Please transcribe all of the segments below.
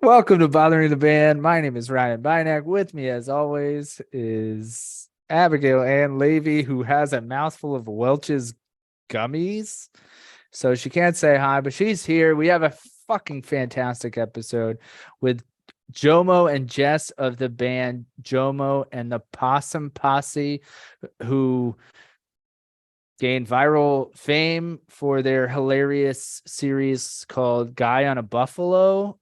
Welcome to Bothering the Band. My name is Ryan Bynack. With me, as always, is Abigail Ann Levy, who has a mouthful of Welch's gummies. So she can't say hi, but she's here. We have a fucking fantastic episode with Jomo and Jess of the band Jomo and the Possum Posse, who gained viral fame for their hilarious series called Guy on a Buffalo.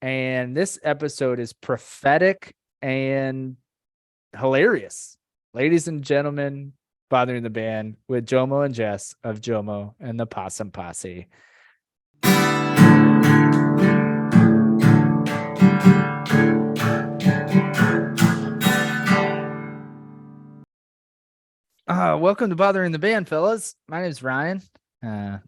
And this episode is prophetic and hilarious. Ladies and gentlemen, Bothering the Band with Jomo and Jess of Jomo and the Possum Posse. Welcome to Bothering the Band, fellas. My name is Ryan.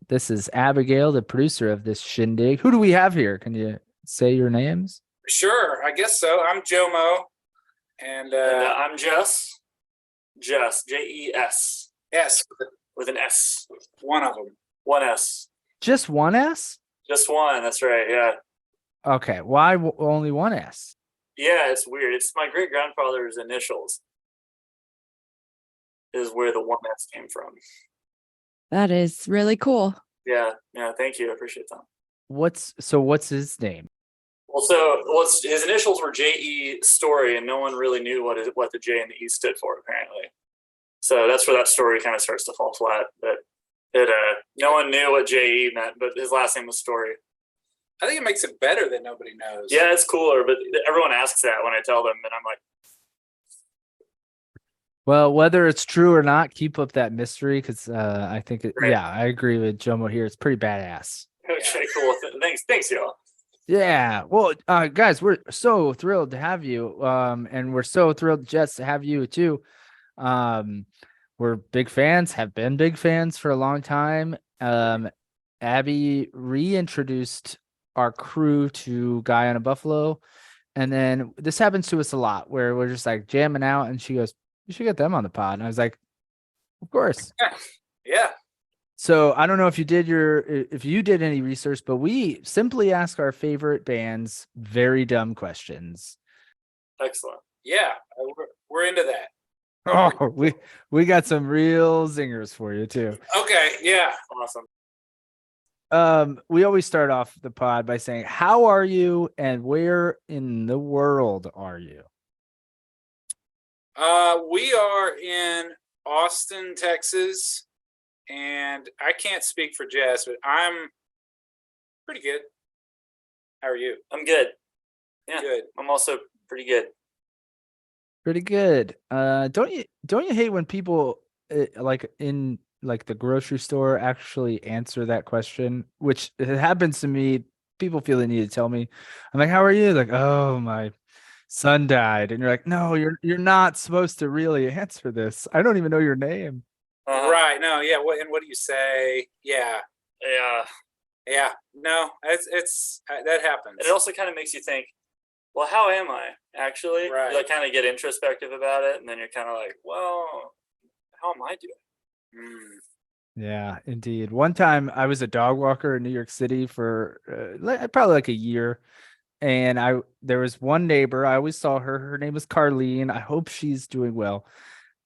This is Abigail, the producer of this shindig. Who do we have here? Can you say your names? Sure, I guess so. I'm Jomo, and I'm Jess. Jess, Jes. S With an S. one of them. One S. Just one S? Just one, that's right, yeah. Okay, why only one S? Yeah, it's weird. It's my great-grandfather's initials is where the one S came from. That is really cool. Yeah, thank you. I appreciate that. What's his name? Well, his initials were J.E. Story, and no one really knew what the J and the E stood for, apparently. So that's where that story kind of starts to fall flat. But no one knew what J.E. meant, but his last name was Story. I think it makes it better that nobody knows. Yeah, it's cooler, but everyone asks that when I tell them, and I'm like, Well, whether it's true or not, keep up that mystery because I think, Right. yeah, I agree with Jomo here. It's pretty badass. okay, cool. Thanks, y'all. Yeah. Well, guys, we're so thrilled to have you. And we're so thrilled, Jess, to have you too. We're big fans, have been big fans for a long time. Abby reintroduced our crew to Guy on a Buffalo. And then this happens to us a lot where we're just like jamming out and she goes, "You should get them on the pod." And I was like, "Of course." Yeah. So I don't know if you did any research, but we simply ask our favorite bands very dumb questions. Excellent. Yeah, we're into that. Oh, we got some real zingers for you too. Okay, yeah. Awesome. We always start off the pod by saying, "How are you and where in the world are you?" We are in Austin, Texas, and I can't speak for Jess, but I'm pretty good. How are you? I'm good. Yeah, Good. I'm also pretty good. Pretty good. Don't you hate when people like in like the grocery store actually answer that question, which it happens to me. People feel the need to tell me. I'm like, "How are you?" Like, "Oh, my son died." And you're like, "No, you're not supposed to really answer this. I don't even know your name." Right. No, yeah. What do you say? Yeah. Yeah. Yeah. No, it's that happens. And it also kind of makes you think, well, how am I actually? Right. You like kind of get introspective about it, and then you're kind of like, well, how am I doing? Yeah, indeed. One time I was a dog walker in New York City for probably like a year. And there was one neighbor. I always saw her. Her name was Carlene. I hope she's doing well.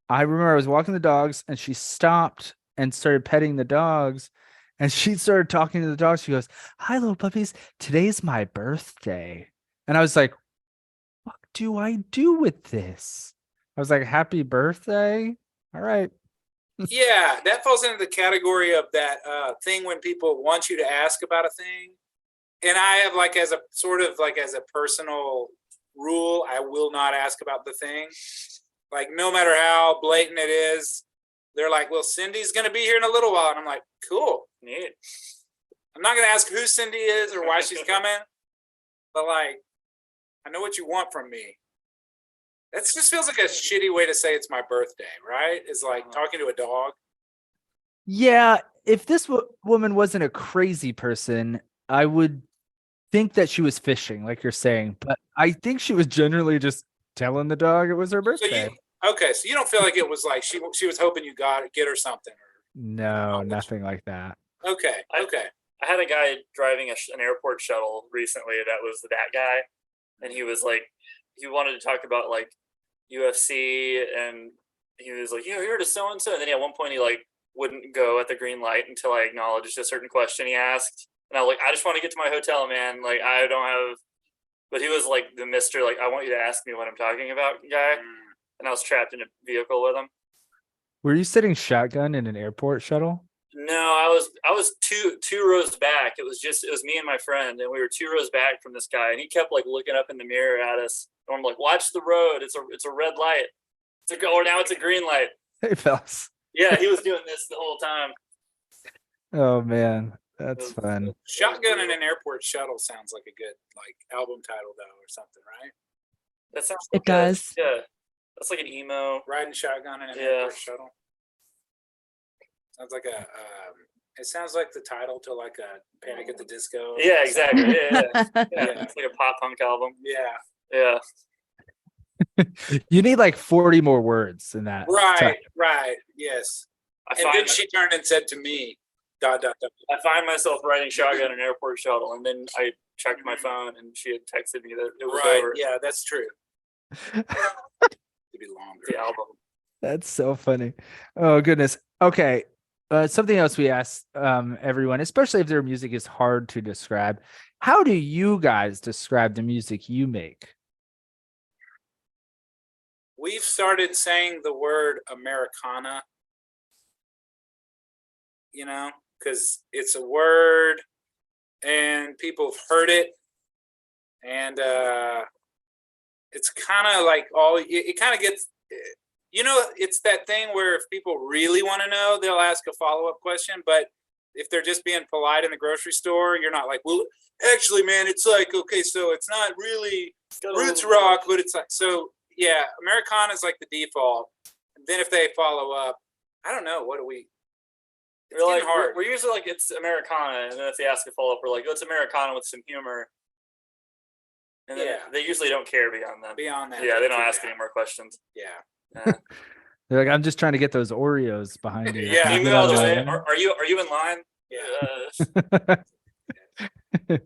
I remember I was walking the dogs and she stopped and started petting the dogs. And she started talking to the dogs. She goes, "Hi, little puppies. Today's my birthday." And I was like, "What do I do with this?" I was like, "Happy birthday." All right. Yeah, that falls into the category of that thing when people want you to ask about a thing. And I have as a personal rule, I will not ask about the thing. Like, no matter how blatant it is, they're like, "Well, Cindy's going to be here in a little while." And I'm like, "Cool, neat." I'm not going to ask who Cindy is or why she's coming. But I know what you want from me. That just feels like a shitty way to say it's my birthday, right? Is like talking to a dog. Yeah, if this woman wasn't a crazy person, I would think that she was fishing, like you're saying. But I think she was generally just telling the dog it was her birthday. So you don't feel like it was like she was hoping you get her something? No, nothing like that. Okay. I had a guy driving an airport shuttle recently that was that guy, and he was like, he wanted to talk about like UFC, and he was like, you're to so and so, and then at one point he like wouldn't go at the green light until I acknowledged a certain question he asked, and I was like, I just want to get to my hotel, man. Like I don't have, but he was like the Mister, like I want you to ask me what I'm talking about guy, and I was trapped in a vehicle with him. Were you sitting shotgun in an airport shuttle? No, I was two rows back. It was me and my friend, and we were 2 rows back from this guy, and he kept like looking up in the mirror at us. And I'm like, watch the road. It's a red light. Or now it's a green light. Hey, fellas. Yeah, he was doing this the whole time. Oh man, that's fun. Shotgun in an airport shuttle sounds like a good like album title though, or something, right? That sounds. It does. Yeah, that's like an emo. Riding shotgun in an airport shuttle. Sounds like it sounds like the title to like a Panic at the Disco. Yeah, exactly. Yeah. Yeah. It's like a pop punk album. Yeah. Yeah. You need like 40 more words in that. Right. Yes. I And then she turned and said to me, ... I find myself riding shotgun in an airport shuttle, and then I checked my phone, and she had texted me that it was over. Yeah, that's true. To be longer. The album. That's so funny. Oh goodness. Okay. Something else we asked everyone, especially if their music is hard to describe. How do you guys describe the music you make? We've started saying the word Americana, you know, because it's a word and people have heard it. And it's kind of like it kind of gets, you know, it's that thing where if people really want to know, they'll ask a follow-up question. But if they're just being polite in the grocery store, you're not like, well, actually, man, it's like, okay, so it's not really roots rock, but it's like, so yeah, Americana is like the default. And then if they follow up, I don't know, what do we? We're like, we're usually like, it's Americana, and then if they ask a follow up, we're like, oh, it's Americana with some humor. And then they usually don't care beyond that. Beyond that, yeah, they don't ask any more questions. Yeah. They're like, I'm just trying to get those Oreos behind you. Yeah. Email just say, are you in line? Yeah.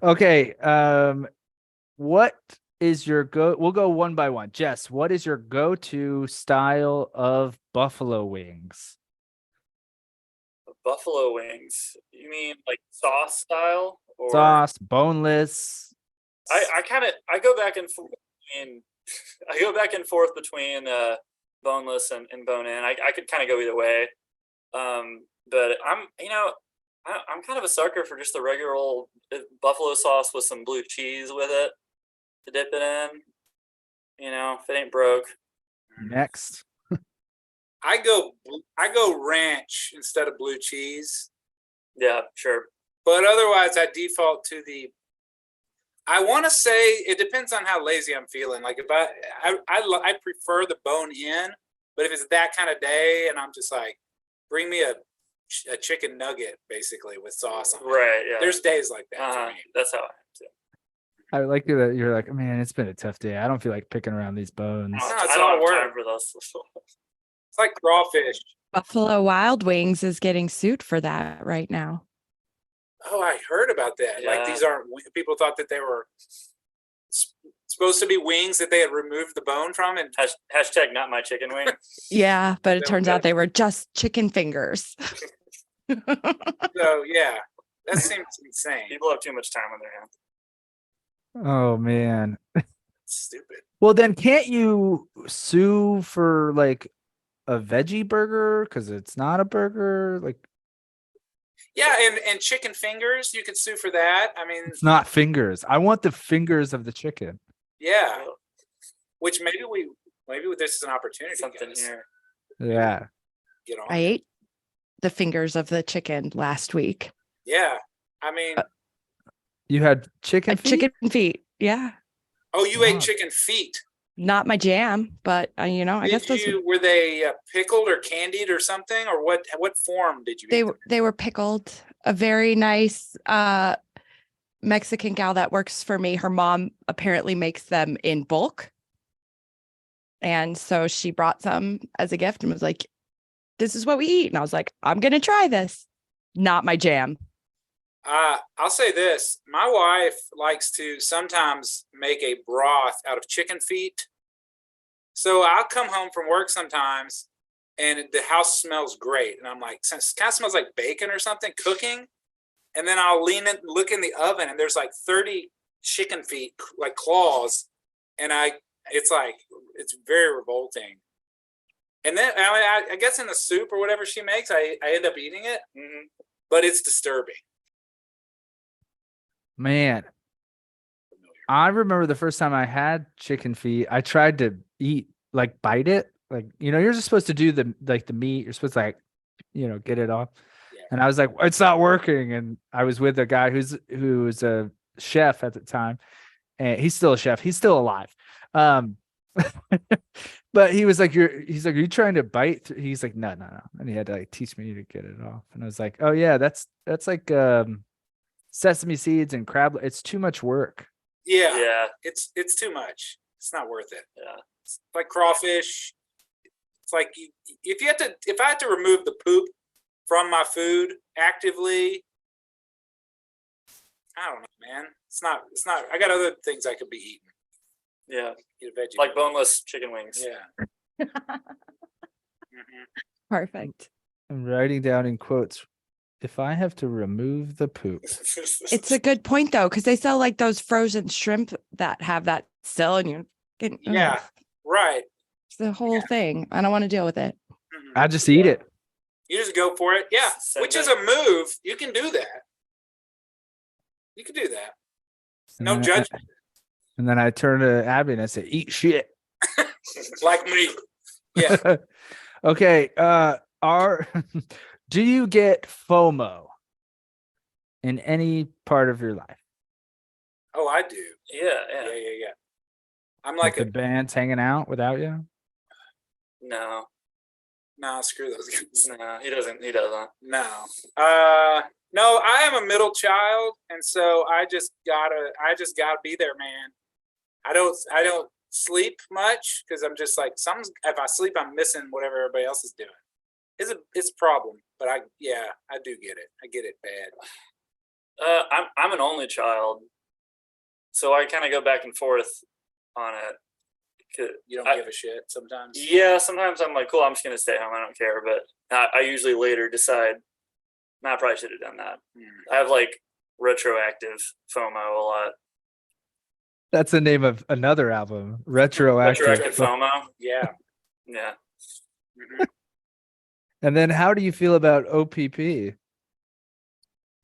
Okay. What is your we'll go one by one. Jess, what is your go-to style of buffalo wings? Buffalo wings. You mean like sauce style? Or... Sauce, boneless. I go back and forth between boneless and bone in. I could kind of go either way. But I'm kind of a sucker for just the regular old buffalo sauce with some blue cheese with it to dip it in. You know, if it ain't broke. Next. I go ranch instead of blue cheese. Yeah, sure. But otherwise, I default to I want to say it depends on how lazy I'm feeling. Like if I prefer the bone in, but if it's that kind of day and I'm just like, bring me a chicken nugget basically with sauce on it. Right. Yeah. There's days like that for me. That's how I am too. I like that you're like, man, it's been a tough day. I don't feel like picking around these bones. No, I don't have time for those. It's like crawfish. Buffalo Wild Wings is getting sued for that right now. Oh, I heard about that. Yeah. Like these aren't, people thought that they were supposed to be wings that they had removed the bone from, and Hashtag not my chicken wing. Yeah, but it turns out they were just chicken fingers. so yeah, that seems insane. People have too much time on their hands. Oh man. Stupid. Well, then can't you sue for like a veggie burger because it's not a burger? Like, yeah, and chicken fingers, you could sue for that. I mean, it's not fingers. I want the fingers of the chicken. Yeah, which maybe this is an opportunity. Something guys. here. Yeah. Get on. I ate the fingers of the chicken last week. Yeah, I mean, You had chicken feet? Chicken feet. Yeah. Oh, you ate chicken feet. Not my jam, but I guess those were they pickled or candied or something, or what form did you eat them? they were pickled. A very nice Mexican gal that works for me, her mom apparently makes them in bulk. And so she brought some as a gift and was like, this is what we eat. And I was like, I'm going to try this. Not my jam. I'll say this. My wife likes to sometimes make a broth out of chicken feet. So I'll come home from work sometimes and the house smells great. And I'm like, it kind of smells like bacon or something cooking. And then I'll look in the oven and there's like 30 chicken feet, like claws. And it's very revolting. And then I guess in the soup or whatever she makes, I end up eating it, but it's disturbing. Man, I remember the first time I had chicken feet, I tried to bite it. Like, you're just supposed to do the meat. You're supposed to get it off. Yeah. And I was like, it's not working. And I was with a guy who was a chef at the time, and he's still a chef. He's still alive. But he was like, are you trying to bite? He's like, no. And he had to teach me to get it off. And I was like, oh yeah, that's like sesame seeds and crab. It's too much work. Yeah. It's too much. It's not worth it. Yeah. It's like crawfish. It's like if I had to remove the poop from my food actively, I don't know, man. It's not. I got other things I could be eating. Yeah. Eat a veggie. Like boneless chicken wings. Yeah. Perfect. I'm writing down in quotes, if I have to remove the poop. It's a good point though, because they sell like those frozen shrimp that have that still, and you get Yeah. Right. it's the whole thing. I don't want to deal with it. I just eat it. You just go for it. Yeah. Send Which it. is a move. You can do that. You can do that. And No then judgment. And then I turn to Abby and I say, eat shit. Like me. Yeah. Okay. Do you get FOMO in any part of your life? Oh, I do. Yeah. I'm Like like the band's hanging out without you? No, screw those guys. no, he doesn't. He doesn't. No. No, I am a middle child, and so I just gotta be there, man. I don't sleep much because I'm just like if I sleep, I'm missing whatever everybody else is doing. It's a problem, but I do get it. I get it bad. I'm an only child, so I kind of go back and forth on it. You don't give a shit sometimes. Yeah, sometimes I'm like, cool, I'm just gonna stay home. I don't care. But I usually later decide, I probably should have done that. I have like retroactive FOMO a lot. That's the name of another album, Retroactive. Retroactive FOMO. Yeah. Yeah. And then how do you feel about OPP?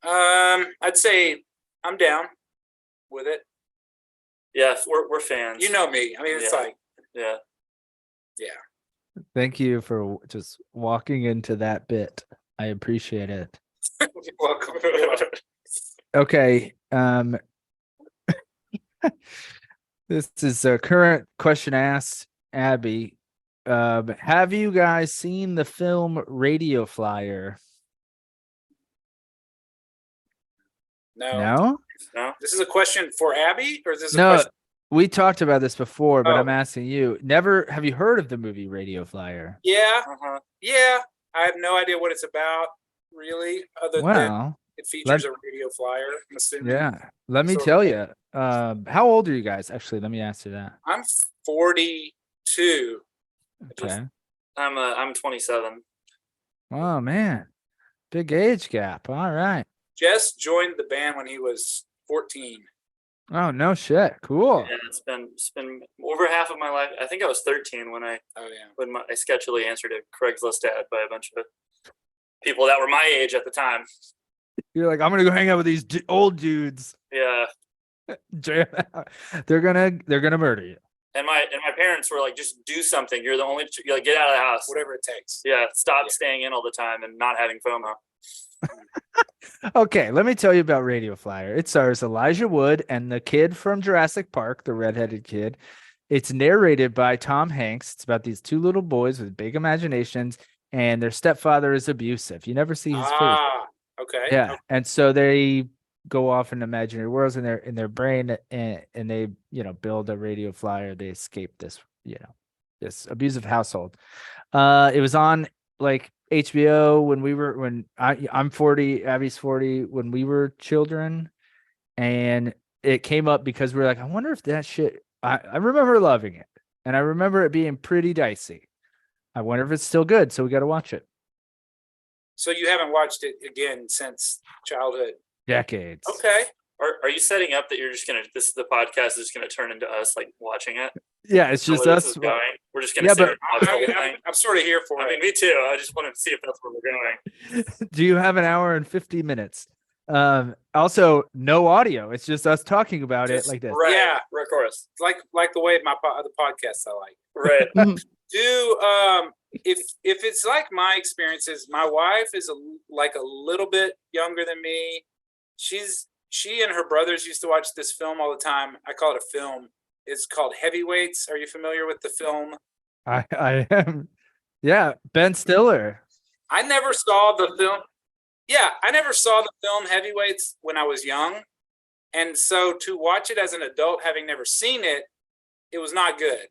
I'd say I'm down with it. Yeah, we're fans. You know me. I mean, it's like Yeah. Thank you for just walking into that bit. I appreciate it. You're welcome. Okay. This is a current question asked Abby. Have you guys seen the film Radio Flyer? No. No. This is a question for Abby, or is this a No, question? we talked about this before, but Oh. I'm asking you. Never have you heard of the movie Radio Flyer? Yeah. Uh-huh. Yeah. I have no idea what it's about, really, other than Well, it features a radio flyer. I'm assuming. yeah. Let me So- tell you. How old are you guys? Actually, let me ask you that. I'm 42. Okay. I'm 27. Oh man, big age gap. All right. Jess joined the band when he was 14. Oh no shit. Cool. Yeah, it's been over half of my life. I think I was 13 when I Oh yeah. I sketchily answered a Craigslist ad by a bunch of people that were my age at the time. You're like, I'm gonna go hang out with these old dudes. Yeah, Jam out. They're gonna murder you. and my parents were like, just do something. You're the only. You're like, get out of the house. Whatever it takes. Yeah, stop Yeah. staying in all the time and not having FOMO. Okay, let me tell you about Radio Flyer. It stars Elijah Wood and the kid from Jurassic Park, the redheaded kid. It's narrated by Tom Hanks. It's about these two little boys with big imaginations, and their stepfather is abusive. You never see his face. Okay. Yeah, and so they go off in imaginary worlds in their brain, and they build a radio flyer. They escape this this abusive household. It was on like HBO when I'm 40, Abby's 40, when we were children, and it came up because we were like, I wonder if that shit. I remember loving it, and I remember it being pretty dicey. I wonder if it's still good, so we got to watch it. So you haven't watched it again since childhood? Decades. Okay. Are you setting up that you're just gonna the podcast is gonna turn into us like watching it? Yeah, it's Is that just where this us. is going? We're just gonna Yeah, sit but and watch the whole thing. I'm sort of here for I mean, it. me too. I just wanted to see if that's where we're going. Do you have an hour and 50 minutes? Also, no audio. It's just us talking about it Just- like this. Right. Yeah. Of course. It's like the way my other podcasts I like. Right. Do if it's like my experiences, my wife is like a little bit younger than me. She and her brothers used to watch this film all the time. I call it a film. It's called Heavyweights. Are you familiar with the film? I am. Yeah, Ben Stiller. I never saw the film. Yeah, I never saw the film Heavyweights when I was young. And so to watch it as an adult, having never seen it, it was not good.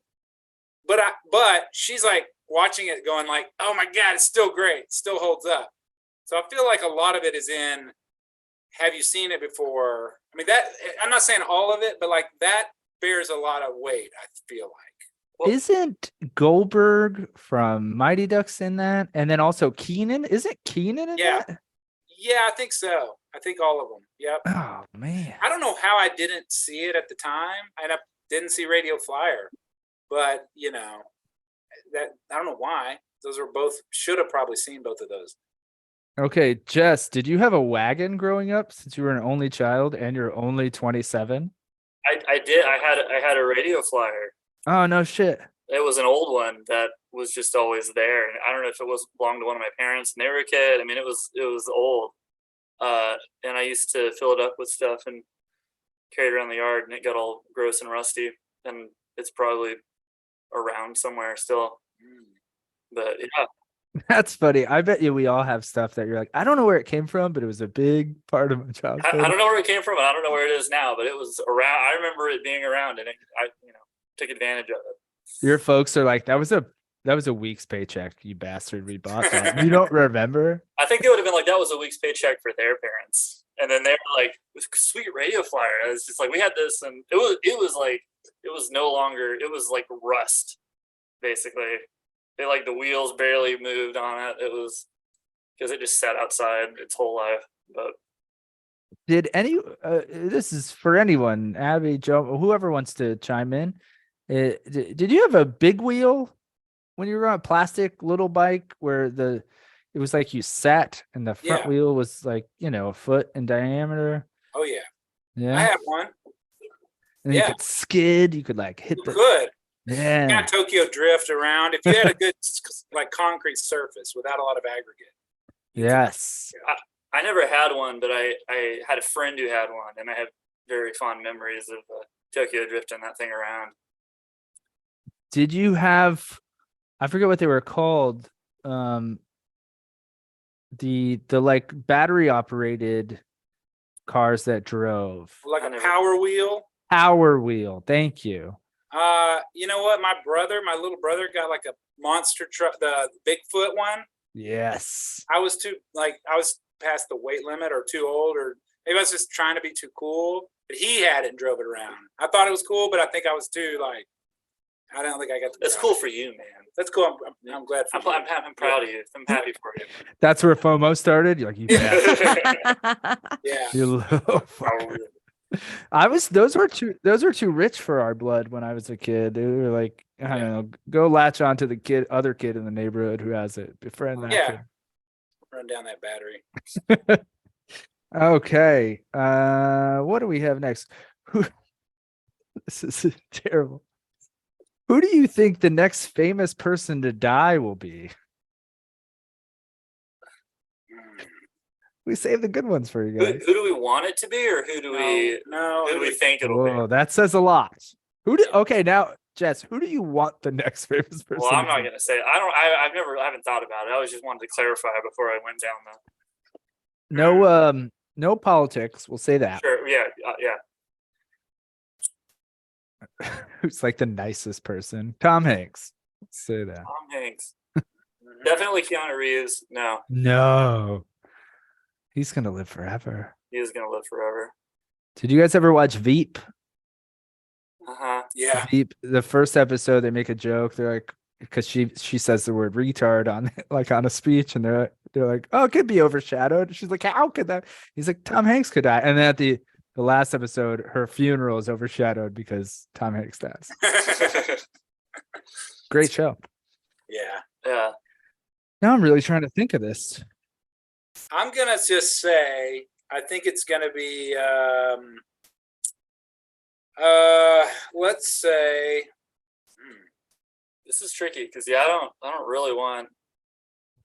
But she's like watching it going like, oh my God, it's still great. It still holds up. So I feel like a lot of it is in, have you seen it before? I mean, that I'm not saying all of it, but like that bears a lot of weight, I feel like. Well- Isn't Goldberg from Mighty Ducks in that? And then also Keenan? Isn't Keenan in Yeah. that? Yeah, I think so. I think all of them. Yep. Oh man. I don't know how I didn't see it at the time. I didn't see Radio Flyer, but that I don't know why. Those were both should have probably seen both of those. Okay, Jess, did you have a wagon growing up since you were an only child and you're only 27? I did. I had a radio flyer. Oh no shit. It was an old one that was just always there, and I don't know if it was belonged to one of my parents and they were a kid. I mean, it was old, and I used to fill it up with stuff and carry it around the yard, and it got all gross and rusty, and it's probably around somewhere still. But yeah, That's funny. I bet you we all have stuff that you're like, I don't know where it came from, but it was a big part of my childhood. I don't know where it came from, and I don't know where it is now, but it was around. I remember it being around, and I took advantage of it. Your folks are like, that was a week's paycheck, you bastard. We bought that. You don't remember? I think they would have been like, that was a week's paycheck for their parents. And then they were like, sweet radio flyer. It's just like, we had this, and it was like, it was no longer, it was like rust, basically. They like the wheels barely moved on it. It was because it just sat outside its whole life. But Did this is for anyone, Abby, Joe, whoever wants to chime in. Did you have a big wheel when you were on a plastic little bike where it was like you sat and the front Yeah. wheel was like, a foot in diameter? Oh yeah, Yeah. I have one. And yeah. you could skid, you could like hit You the could. yeah. Yeah, Tokyo drift around if you had a good like concrete surface without a lot of aggregate. Yes. I never had one, but I had a friend who had one, and I have very fond memories of Tokyo drifting that thing around. Did you have, I forget what they were called, the like battery operated cars that drove? Like I a never- power wheel. Power wheel. Thank you. You know what? My little brother got like a monster truck, the Bigfoot one. Yes. I was past the weight limit or too old, or maybe I was just trying to be too cool. But he had it and drove it around. I thought it was cool, but I think I was too I don't think I got the. That's cool for you, man. That's cool. I'm glad for you. I'm proud of you. I'm happy for you. That's where FOMO started. You're like, you bastard. Yeah. You little fucker. Those were too rich for our blood when I was a kid. They were like, I don't know, go latch on to the other kid in the neighborhood who has it. Befriend that Yeah. kid. Run down that battery. Okay. What do we have next? This is terrible. Who do you think the next famous person to die will be? We saved the good ones for you Who guys. do we want it to be, or who do we think it'll be? Oh, that says a lot. Okay, now, Jess, who do you want the next famous person? Well, I'm to not be? gonna say. I haven't thought about it. I was just wanted to clarify before I went down the. No politics. We'll say that. Sure. Yeah. Who's like the nicest person? Tom Hanks. Let's say that. Tom Hanks. Definitely Keanu Reeves. No, No. He's gonna live forever. he is gonna live forever. Did you guys ever watch Veep? Yeah. Veep, the first episode, they make a joke. They're like, because she says the word retard on like on a speech, and they're like, oh, it could be overshadowed. She's like, how could that? He's like, Tom Hanks could die. And then at the last episode, her funeral is overshadowed because Tom Hanks dies. Great show. Yeah. Yeah. Now I'm really trying to think of this. I'm gonna just say I think it's gonna be let's say This is tricky because I don't really want.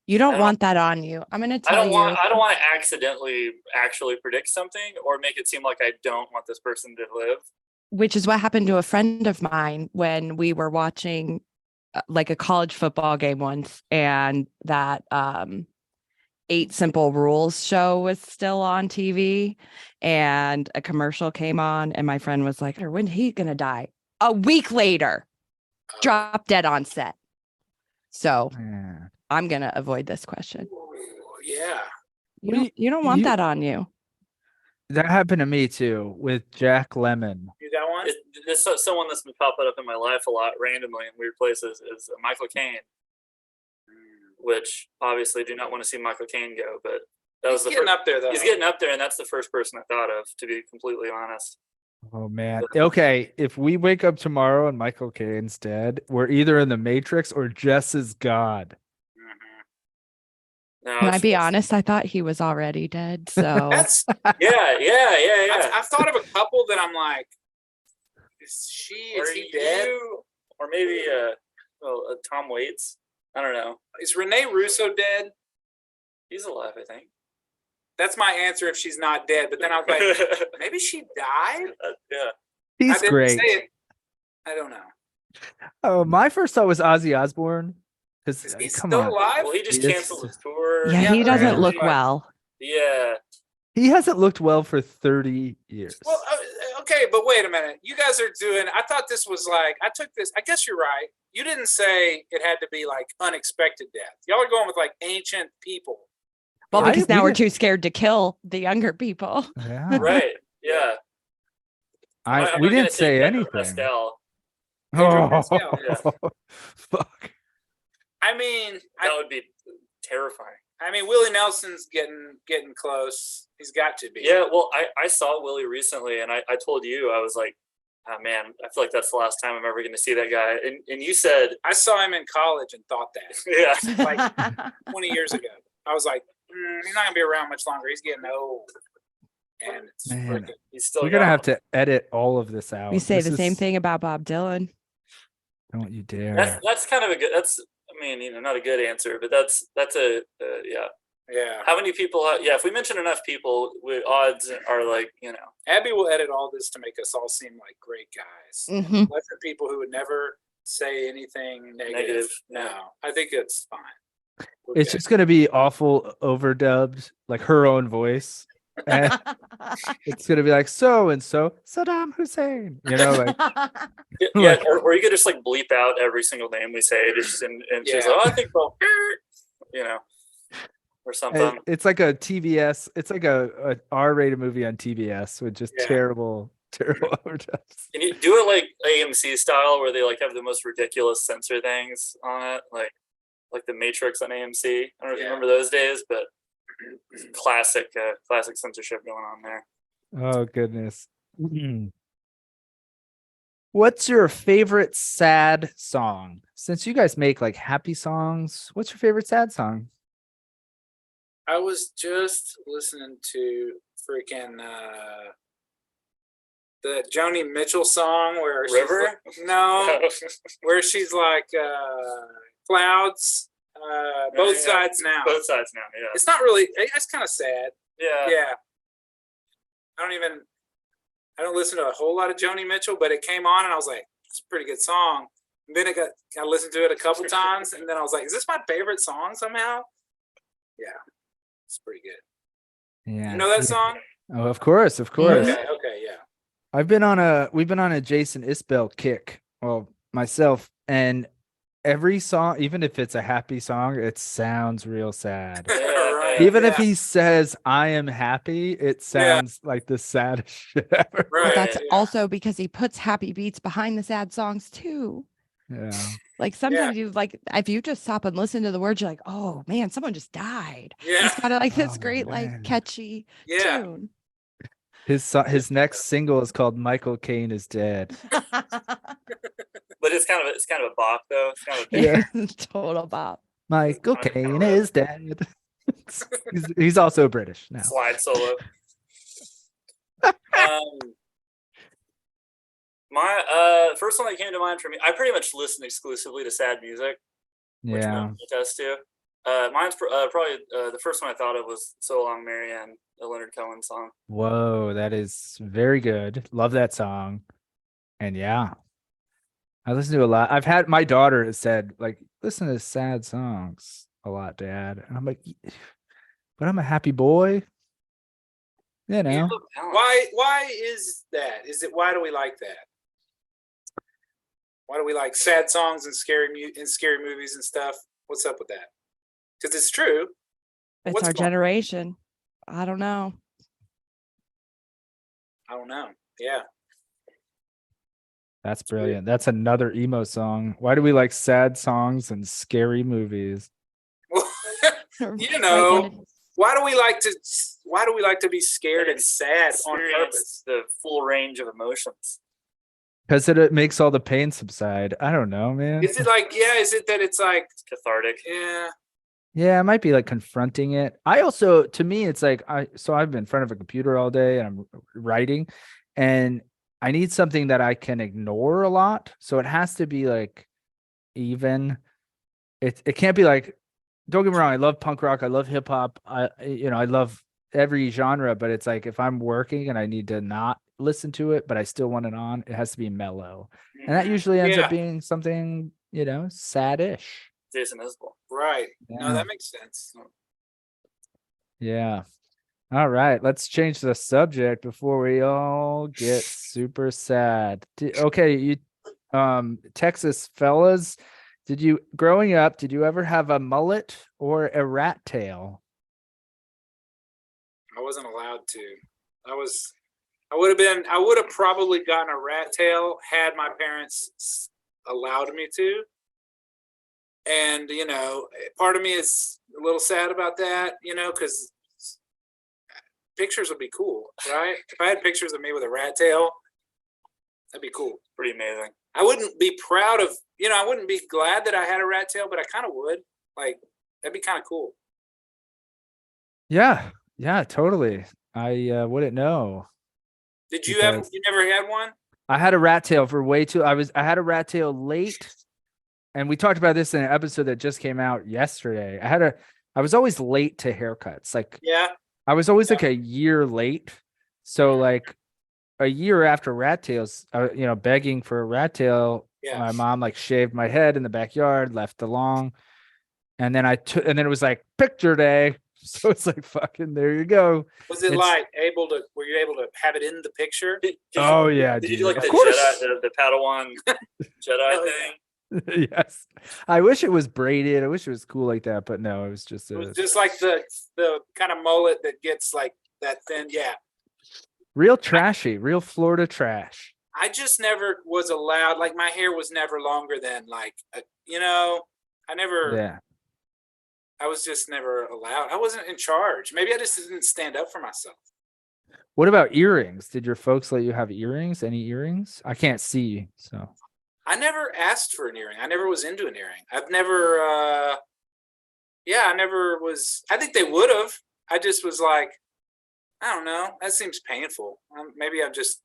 You I don't don't- want that on you. I'm going to I tell don't you. want to accidentally actually predict something or make it seem like I don't want this person to live. Which is what happened to a friend of mine when we were watching like a college football game once, and that 8 Simple Rules show was still on TV, and a commercial came on, and my friend was like, when he gonna die? A week later, drop dead on set. So Yeah. I'm gonna avoid this question. yeah. You don't want that on you. That happened to me too with Jack Lemmon. You got one? This someone that's been popping up in my life a lot randomly in weird places is Michael Caine, which obviously do not want to see Michael Caine go, but that was He's getting up there though. He's getting up there, and that's the first person I thought of, to be completely honest. Oh man. Okay, if we wake up tomorrow and Michael Caine's dead, we're either in the Matrix or Jess is God. No, Can I be it's- honest? I thought he was already dead. So That's Yeah. I've thought of a couple that I'm like, is he dead? Or maybe Tom Waits. I don't know. Is Renee Russo dead? He's alive, I think. That's my answer if she's not dead. But then I was like, maybe she died? Yeah. I He's didn't great. say it. I don't know. Oh, my first thought was Ozzy Osbourne. Is Because he come still on, alive? Well, he just Yes. canceled his tour. yeah, he doesn't yeah. look well. Yeah. he hasn't looked well for 30 years. Well, okay, but wait a minute. You guys are doing. I thought this was like. I took this. I guess you're right. You didn't say it had to be like unexpected death. Y'all are going with like ancient people. Well, I- because we now we're didn't- too scared to kill the younger people. Yeah. Right. Yeah. I'm we gonna didn't say Pedro anything. Pascal. Pedro Oh, Pascal, yeah. fuck. I mean, That would be terrifying. Willie Nelson's getting close. He's got to be. Yeah, well, I saw Willie recently, and I told you, I was like, oh, man, I feel like that's the last time I'm ever going to see that guy. And you said, I saw him in college and thought that yeah, like 20 years ago. I was like, he's not gonna be around much longer. He's getting old. And it's Man. freaking. he's still We're gonna young. have to edit all of this out. We say This the same is- thing about Bob Dylan. Don't you dare. That's kind of a good. That's not a good answer, but that's a yeah. Yeah. How many people? If we mention enough people, odds are like Abby will edit all this to make us all seem like great guys. Mhm. Let the people who would never say anything negative. Negative, No, yeah. I think it's fine. It's Okay. just gonna be awful overdubbed, like her own voice. And it's gonna be like so and so Saddam Hussein. You know, like yeah. Or you could just like bleep out every single name we say, just and she's like, Yeah. oh, I think well, or something. it's like a TBS. It's like a R-rated movie on TBS with just Yeah. terrible overdubs. Can you do it like AMC style, where they like have the most ridiculous censor things on it, like the Matrix on AMC? I don't know if you Yeah. remember those days, but classic censorship going on there. Oh goodness. What's your favorite sad song? Since you guys make like happy songs, what's your favorite sad song? I was just listening to freaking the Joni Mitchell song where she's River? like- no, where she's like clouds, both Yeah. sides now. Both sides now. Yeah. It's not really. It's kind of sad. Yeah. Yeah. I don't listen to a whole lot of Joni Mitchell, but it came on and I was like, it's a pretty good song. And then I listened to it a couple times and then I was like, is this my favorite song somehow? Yeah. It's pretty good. Yeah. You know that song? Oh, of course. Okay, yeah. We've been on a Jason Isbell kick. Well, myself, and every song, even if it's a happy song, it sounds real sad. Right, Even if yeah. he says I am happy, it sounds like the saddest shit ever. But Right, that's yeah. also because he puts happy beats behind the sad songs too. Yeah. Like sometimes you like if you just stop and listen to the words, you're like, oh man, someone just died. Yeah. It's got like this Oh, great, like man. catchy Yeah. tune. His next single is called Michael Caine is Dead. But it's kind of a bop though. It's kind of a Yeah. Total bop. Michael Kind of Caine riff. is dead. He's also British now. slide solo. My first one that came to mind for me, I pretty much listen exclusively to sad music, which Yeah. I can attest to. Mine's probably the first one I thought of was "So Long, Marianne," the Leonard Cohen song. Whoa, that is very good. Love that song. And yeah, I listen to a lot. I've had my daughter has said, like, listen to sad songs a lot, Dad. And I'm like, but I'm a happy boy. You know. Why is that? Why do we like that? Why do we like sad songs and scary movies and stuff? What's up with that? Because it's true. It's What's our going on? generation. I don't know. I don't know. Yeah. That's brilliant. That's another emo song. Why do we like sad songs and scary movies? Well, Right know, when it- why do we like to be scared and sad on purpose? Experience the full range of emotions. Because it makes all the pain subside. I don't know, man. Is it like, yeah, is it that it's like, It's cathartic. yeah, Yeah, it might be like confronting it. I also, to me, it's like I've been in front of a computer all day and I'm writing, and I need something that I can ignore a lot. So it has to be like even. It can't be like, don't get me wrong, I love punk rock, I love hip hop, I love every genre, but it's like if I'm working and I need to not listen to it, but I still want it on, it has to be mellow. And that usually ends Yeah. up being something, saddish. Jason Isbell. right. Yeah. No, that makes sense. Yeah. All right, let's change the subject before we all get super sad. Okay, you Texas fellas, growing up, did you ever have a mullet or a rat tail? I wasn't allowed to. I would have probably gotten a rat tail had my parents allowed me to. And, part of me is a little sad about that, because pictures would be cool, right? If I had pictures of me with a rat tail, that'd be cool. Pretty amazing. I wouldn't be proud of, I wouldn't be glad that I had a rat tail, but I kind of would. Like, that'd be kind of cool. Yeah, totally. I wouldn't know. Did you Because- you never had one? I had a rat tail for way too. I had a rat tail late, and we talked about this in an episode that just came out yesterday. I was always late to haircuts. Like, Yeah. I was always like a year late. So like a year after rat tails, begging for a rat tail, Yeah. my mom like shaved my head in the backyard, left along. And then and then it was like picture day. So it's like, fucking, there you go. Was it It's- like were you able to have it in the picture? Did Oh, you, yeah, Did you dude. do like Of the course. Jedi, the Padawan Jedi Oh, thing? Yes. I wish it was braided. I wish it was cool like that, but no, it was just It was just like the kind of mullet that gets like that thin. Yeah. real trashy, real Florida trash. I just never was allowed, like my hair was never longer than like, Yeah. I was just never allowed. I wasn't in charge. Maybe I just didn't stand up for myself. What about earrings? Did your folks let you have earrings? Any earrings? I can't see, so. I never asked for an earring. I never was into an earring. I've never, I never was, I think they would have. I just was like, I don't know. That seems painful. Maybe I'm just,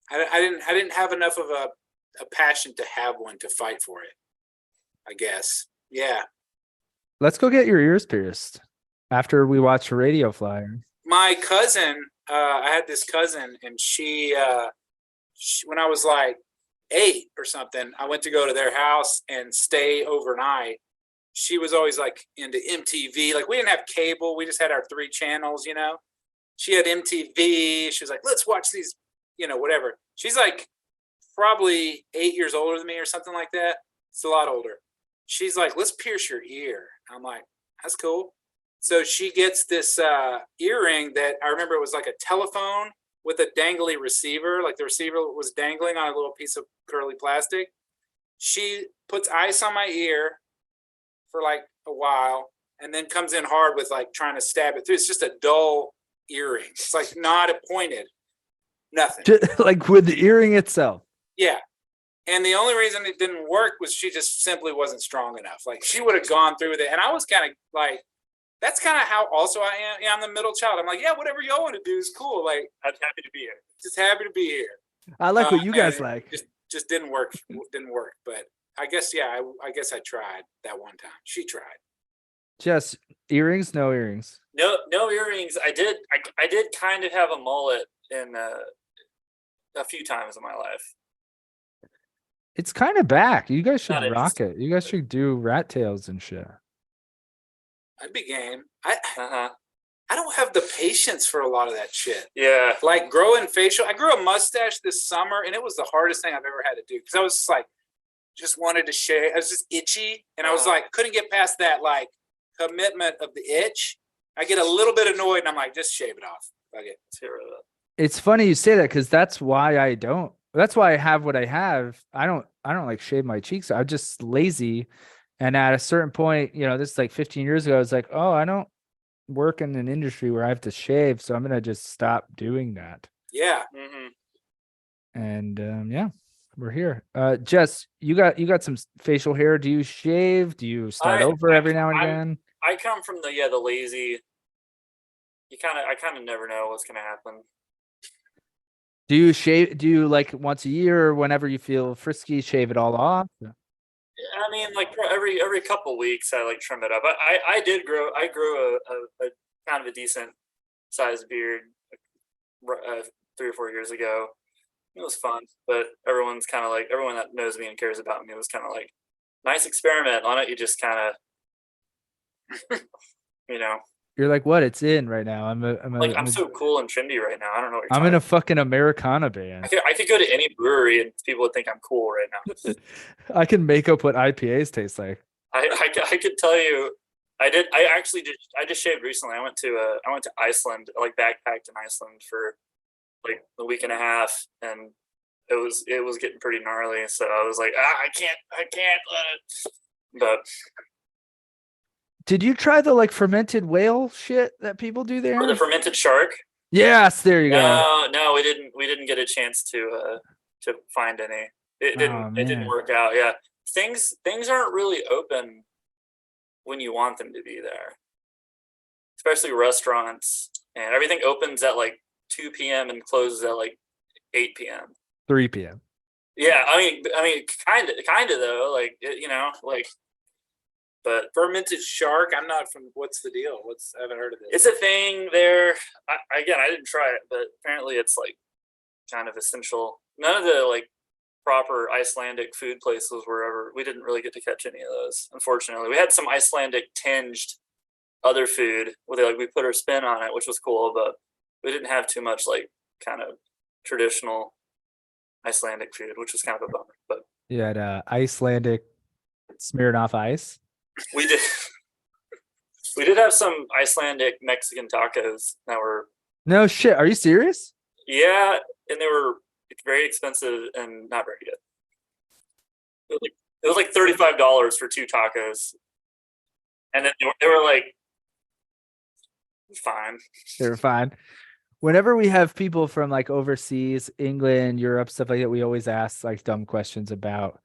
I didn't have enough of a passion to have one to fight for it, I guess. Yeah. Let's go get your ears pierced after we watch a radio flyer. My cousin, I had this cousin, and she when I was like 8 or something, I went to go to their house and stay overnight. She was always like into MTV. Like, we didn't have cable. We just had our 3 channels, She had MTV. She was like, let's watch these, whatever. She's like probably 8 years older than me or something like that. It's a lot older. she's like, let's pierce your ear. I'm like, that's cool. So she gets this earring that I remember it was like a telephone with a dangly receiver. Like the receiver was dangling on a little piece of curly plastic. She puts ice on my ear for like a while and then comes in hard with like trying to stab it through. It's just a dull earring. It's like not pointed, nothing. Like with the earring itself. Yeah. And the only reason it didn't work was she just simply wasn't strong enough. Like she would have gone through with it. And I was kind of like, that's kind of how also I am. Yeah, I'm the middle child. I'm like, yeah, whatever y'all want to do is cool. Like, I'm happy to be here. just happy to be here. I like what you guys and like. Just didn't work. Didn't work. But I guess, yeah, I guess I tried that one time. She tried. Just earrings, no earrings. No earrings. I did kind of have a mullet in a few times in my life. It's kind of back. You guys should Not rock it. You guys should do rat tails and shit. I'd be game. I don't have the patience for a lot of that shit. Yeah. Like growing facial. I grew a mustache this summer, and it was the hardest thing I've ever had to do because I was just like, just wanted to shave. I was just itchy, and I was like, couldn't get past that like commitment of the itch. I get a little bit annoyed, and I'm like, just shave it off. Fuck it. Let's get rid of it. It's funny you say that because that's why I don't. That's why I have what I have. I don't like shave my cheeks. I'm just lazy. And at a certain point, this is like 15 years ago, I was like, oh, I don't work in an industry where I have to shave. So I'm going to just stop doing that. Yeah. Mm-hmm. And yeah, we're here. Jess, you got some facial hair. Do you shave? Do you start over every now and again? I come from the lazy. I kind of never know what's going to happen. Do you shave? Do you like once a year or whenever you feel frisky, shave it all off? I mean, like every couple of weeks, I like trim it up. I grew a kind of a decent sized beard 3 or 4 years ago. It was fun, but everyone that knows me and cares about me was kind of like, nice experiment. Why don't you just kind of, You're like, what? It's in right now. I'm so cool and trendy right now. I don't know what you're I'm in a fucking Americana band. I could go to any brewery and people would think I'm cool right now. I can make up what IPAs taste like. I could tell you, I just shaved recently. I went to Iceland, like backpacked in Iceland for like a week and a half, and it was getting pretty gnarly. So I was like, I can't let it. But did you try the like fermented whale shit that people do there? the fermented shark? Yes, there you go. No, we didn't get a chance to find any. It didn't work out. Yeah. Things aren't really open when you want them to be there. Especially restaurants, and everything opens at like 2 p.m. and closes at like 8 p.m. 3 p.m. Yeah, I mean kind of though, like but fermented shark. I'm not from. What's the deal? I haven't heard of this. It's a thing there. I didn't try it, but apparently it's like kind of essential. None of the like proper Icelandic food places we didn't really get to catch any of those. Unfortunately, we had some Icelandic tinged other food where we put our spin on it, which was cool, but we didn't have too much like kind of traditional Icelandic food, which was kind of a bummer. But you had Icelandic Smirnoff Ice. We did have some Icelandic Mexican tacos that were. No shit. Are you serious? Yeah, and they were very expensive and not very good. It was like $35 for 2 tacos, and then they were like fine. They were fine. Whenever we have people from like overseas, England, Europe, stuff like that, we always ask like dumb questions about,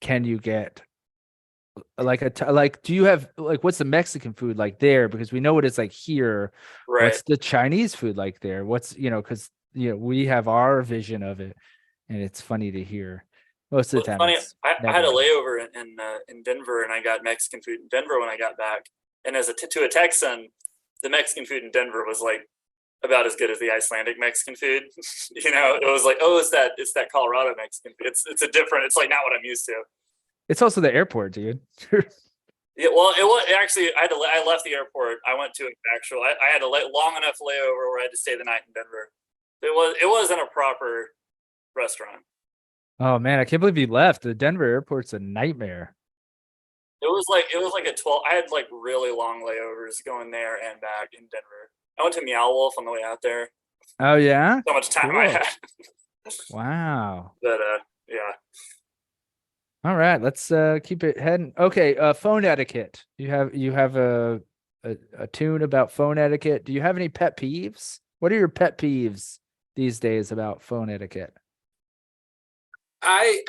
can you get like do you have like what's the Mexican food like there, because we know what it's like here, right? What's the Chinese food like there, what's because we have our vision of it, and it's funny to hear most of the time. Funny, I had a layover in Denver, and I got Mexican food in Denver when I got back, and to a Texan, the Mexican food in Denver was like about as good as the Icelandic Mexican food. It was like, oh, it's that Colorado Mexican food. It's like not what I'm used to. It's also the airport, dude. Yeah, well, it was actually. I left the airport. I went to an actual. I had a long enough layover where I had to stay the night in Denver. It wasn't a proper restaurant. Oh man, I can't believe you left. The Denver airport's a nightmare. it was like a 12. I had like really long layovers going there and back in Denver. I went to Meow Wolf on the way out there. Oh yeah. So much time I Cool. had. Wow. But yeah. All right, let's keep it heading. Okay, phone etiquette. You have a tune about phone etiquette. Do you have any pet peeves? What are your pet peeves these days about phone etiquette? I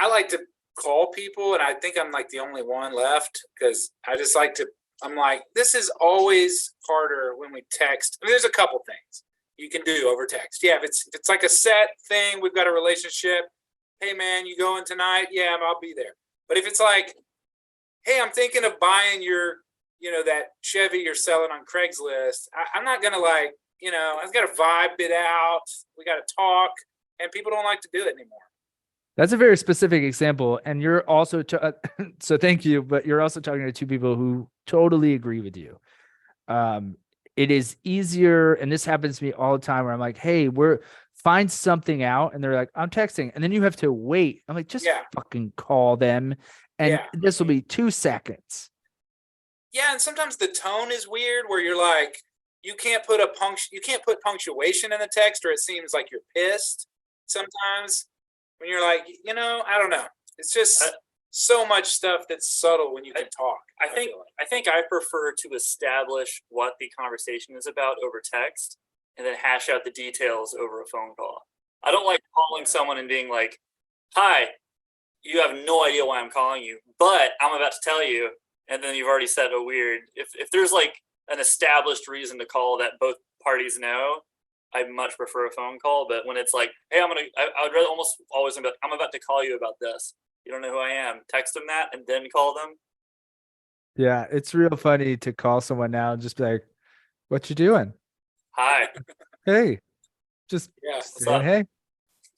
like to call people, and I think I'm like the only one left because I just like to. I'm like, this is always harder when we text. I mean, there's a couple things you can do over text. Yeah, if it's like a set thing, we've got a relationship. Hey man, you going tonight? Yeah, I'll be there. But if it's like, hey, I'm thinking of buying your, that Chevy you're selling on Craigslist. I'm not gonna like, I've got to vibe it out. We got to talk, and people don't like to do it anymore. That's a very specific example, and you're also so thank you, but you're also talking to two people who totally agree with you. It is easier, and this happens to me all the time where I'm like, hey, find something out, and they're like, I'm texting, and then you have to wait. I'm like, just fucking call them, and this will be 2 seconds. Yeah, and sometimes the tone is weird where you're like, you can't put punctuation in the text, or it seems like you're pissed. Sometimes when you're like, I don't know. It's just so much stuff that's subtle when you can talk. I think I prefer to establish what the conversation is about over text and then hash out the details over a phone call. I don't like calling someone and being like, hi, you have no idea why I'm calling you, but I'm about to tell you. And then you've already said a weird, if there's like an established reason to call that both parties know, I much prefer a phone call. But when it's like, hey, I would rather almost always be like, I'm about to call you about this. You don't know who I am. Text them that and then call them. Yeah, it's real funny to call someone now and just be like, what you doing? Hi. Hey, just saying hey.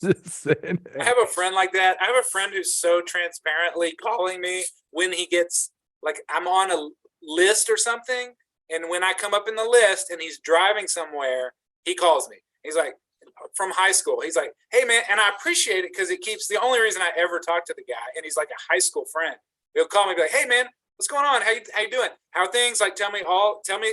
I have a friend like that. I have a friend who's so transparently calling me when he gets like I'm on a list or something, and when I come up in the list and he's driving somewhere, he calls me. He's like, from high school. He's like, hey man, and I appreciate it because it keeps the only reason I ever talk to the guy, and he's like a high school friend. He'll call me and be like, hey man, what's going on? How you doing? How are things? Like tell me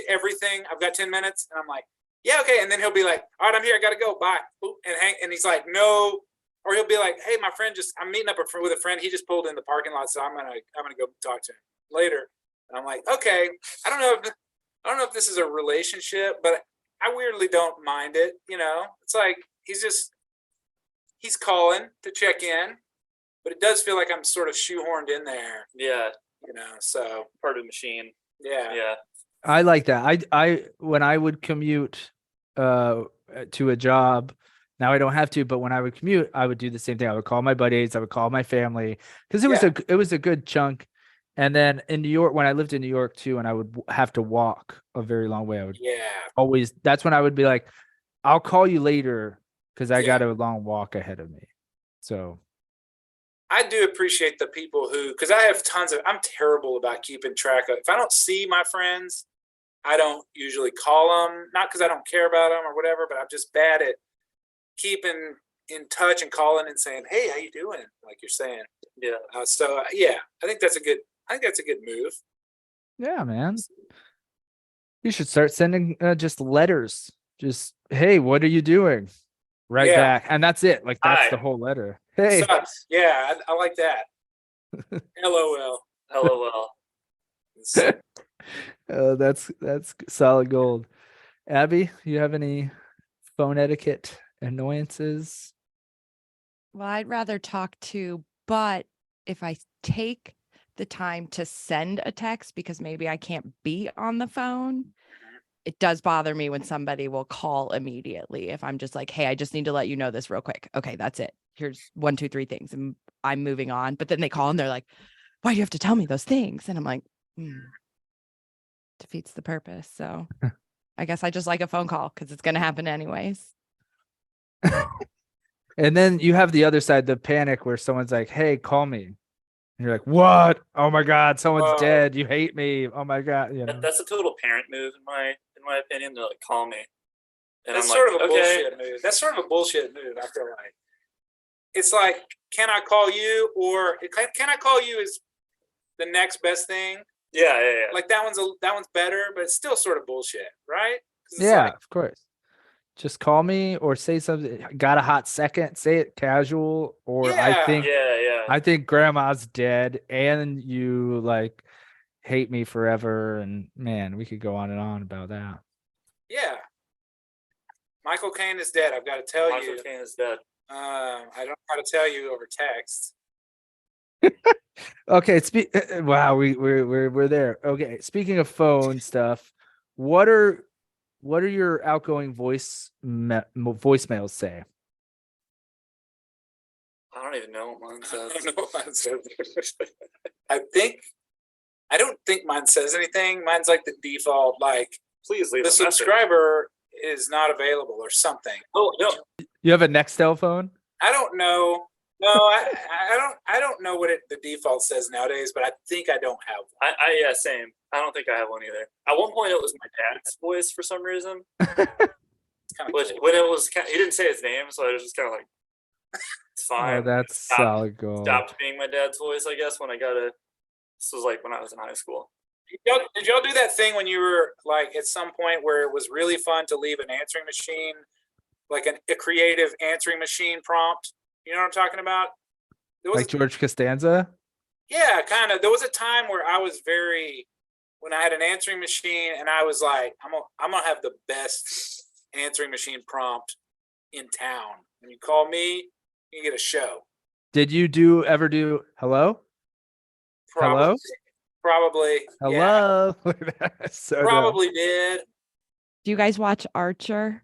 everything. I've got 10 minutes. And I'm like, yeah, okay. And then he'll be like, all right, I'm here, I gotta go. Bye. And he's like, no. Or he'll be like, hey, my friend I'm meeting up with a friend. He just pulled in the parking lot, so I'm gonna go talk to him later. And I'm like, okay. I don't know if this is a relationship, but I weirdly don't mind it. It's like he's calling to check in, but it does feel like I'm sort of shoehorned in there. Yeah. So part of the machine. Yeah. Yeah. I like that. I when I would commute to a job, now I don't have to, but when I would commute, I would do the same thing. I would call my buddies, I would call my family, because it was a good chunk. And then in New York, when I lived in New York too, and I would have to walk a very long way, I would always, that's when I would be like, I'll call you later because I got a long walk ahead of me. So I do appreciate the people because I have I'm terrible about keeping track of, if I don't see my friends, I don't usually call them, not because I don't care about them or whatever, but I'm just bad at keeping in touch and calling and saying, hey, how you doing? Like you're saying. Yeah. I think that's a good move. Yeah, man. You should start sending just letters. Just, hey, what are you doing? Right back. And that's it. Like, that's the whole letter. Hey. Sucks. Yeah, I like that. LOL. LOL. That's solid gold. Abby, you have any phone etiquette annoyances? Well, I'd rather talk to, but if I take the time to send a text because maybe I can't be on the phone, it does bother me when somebody will call immediately. If I'm just like, hey, I just need to let you know this real quick. Okay, that's it. Here's 1, 2, 3 things. And I'm moving on. But then they call and they're like, why do you have to tell me those things? And I'm like, defeats the purpose. So I guess I just like a phone call because it's going to happen anyways. And then you have the other side, the panic where someone's like, hey, call me. And you're like, what? Oh my God, someone's dead. You hate me. Oh my God. That's a total parent move in my opinion. They're like, call me. And that's sort of a bullshit move. That's sort of a bullshit move, I feel like. It's like, can I call you? Or can I call you is the next best thing. Yeah. Like that one's better, but it's still sort of bullshit, right? 'Cause it's Yeah, like, of course. Just call me or say something. Got a hot second? Say it casual. Or yeah, I think grandma's dead and you like hate me forever. And man, we could go on and on about that. yeah. Michael Caine is dead. I've got to tell Michael you. Caine is dead. I don't know how to tell you over text. Okay, wow, we're there. Okay, speaking of phone stuff, what are your outgoing voicemails say? I don't even know what mine says. I don't know what mine says. I don't think mine says anything. Mine's like the default, like Please leave the a message. subscriber is not available or something. Oh no, You have a Nextel phone? I don't know. No, I don't know what the default says nowadays, but I think I don't have one. yeah, same. I don't think I have one either. At one point, it was my dad's voice for some reason. It's kind of Which cool. when it was, he didn't say his name, so I was just kind of like, it's fine. Oh, that's solid gold. Stopped being my dad's voice, I guess, when I got a. This was like when I was in high school. Did y'all do that thing when you were like at some point where it was really fun to leave an answering machine, like a creative answering machine prompt? You know what I'm talking about? Like George Costanza? Yeah, kind of. There was a time where I was when I had an answering machine and I was like, I'm gonna have the best answering machine prompt in town. When you call me, you get a show. Did you ever do hello? Hello? Probably. Hello? Yeah, So probably did. Do you guys watch Archer?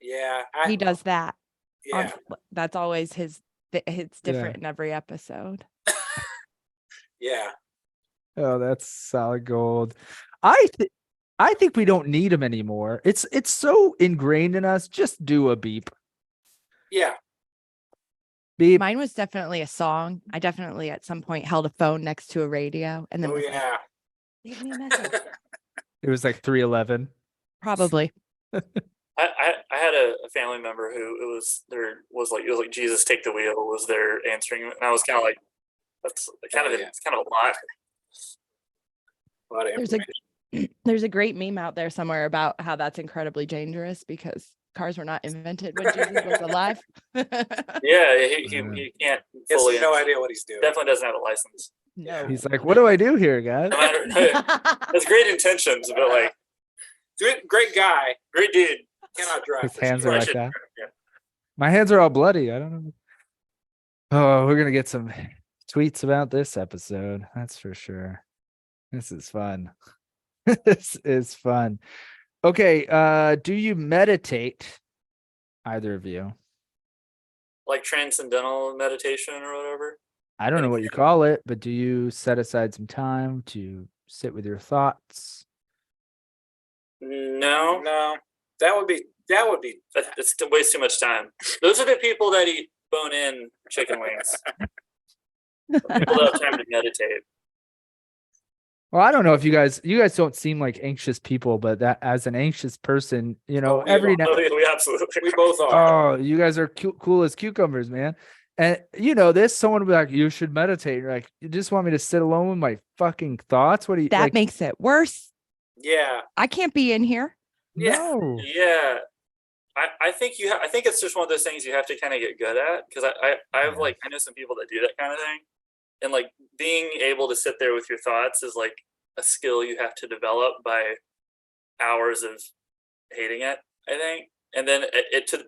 Yeah. He does that. Yeah. That's always it's different in every episode. Yeah. Oh, that's solid gold. I think we don't need them anymore. It's so ingrained in us. Just do a beep. Yeah. Beep. Mine was definitely a song. I definitely at some point held a phone next to a radio and then Oh, was yeah. like, leave me a message. It was like 311. Probably. I had a family member who it was like Jesus take the wheel was their answering, and I was kind of like, that's kind of it's kind of a lot. A lot of information. There's a great meme out there somewhere about how that's incredibly dangerous because cars were not invented when Jesus was alive. Yeah, he can't He has fully. no idea what he's doing. Definitely doesn't have a license. No. He's like, what do I do here, guys? No matter, that's great intentions, but like, Great guy. great dude. Cannot drive. His hands are I like should- that. yeah. My hands are all bloody. I don't know. Oh, we're gonna get some tweets about this episode. That's for sure. This is fun. This is fun. Okay. Do you meditate? Either of you? Like transcendental meditation or whatever. I don't know what you call it, but do you set aside some time to sit with your thoughts? No, No. That would be that's waste too much time. Those are the people that eat bone-in chicken wings. People that have time to meditate. Well, I don't know if you guys don't seem like anxious people, but that as an anxious person, you know, every now. We absolutely. we both are. Oh, you guys are cool as cucumbers, man. And you know this, someone would be like, you should meditate. You're like, you just want me to sit alone with my fucking thoughts? What do you That like? makes it worse. Yeah. I can't be in here. No. Yeah, I think I think it's just one of those things you have to kind of get good at, because I have like I know some people that do that kind of thing, and like being able to sit there with your thoughts is like a skill you have to develop by hours of hating it, I think, and then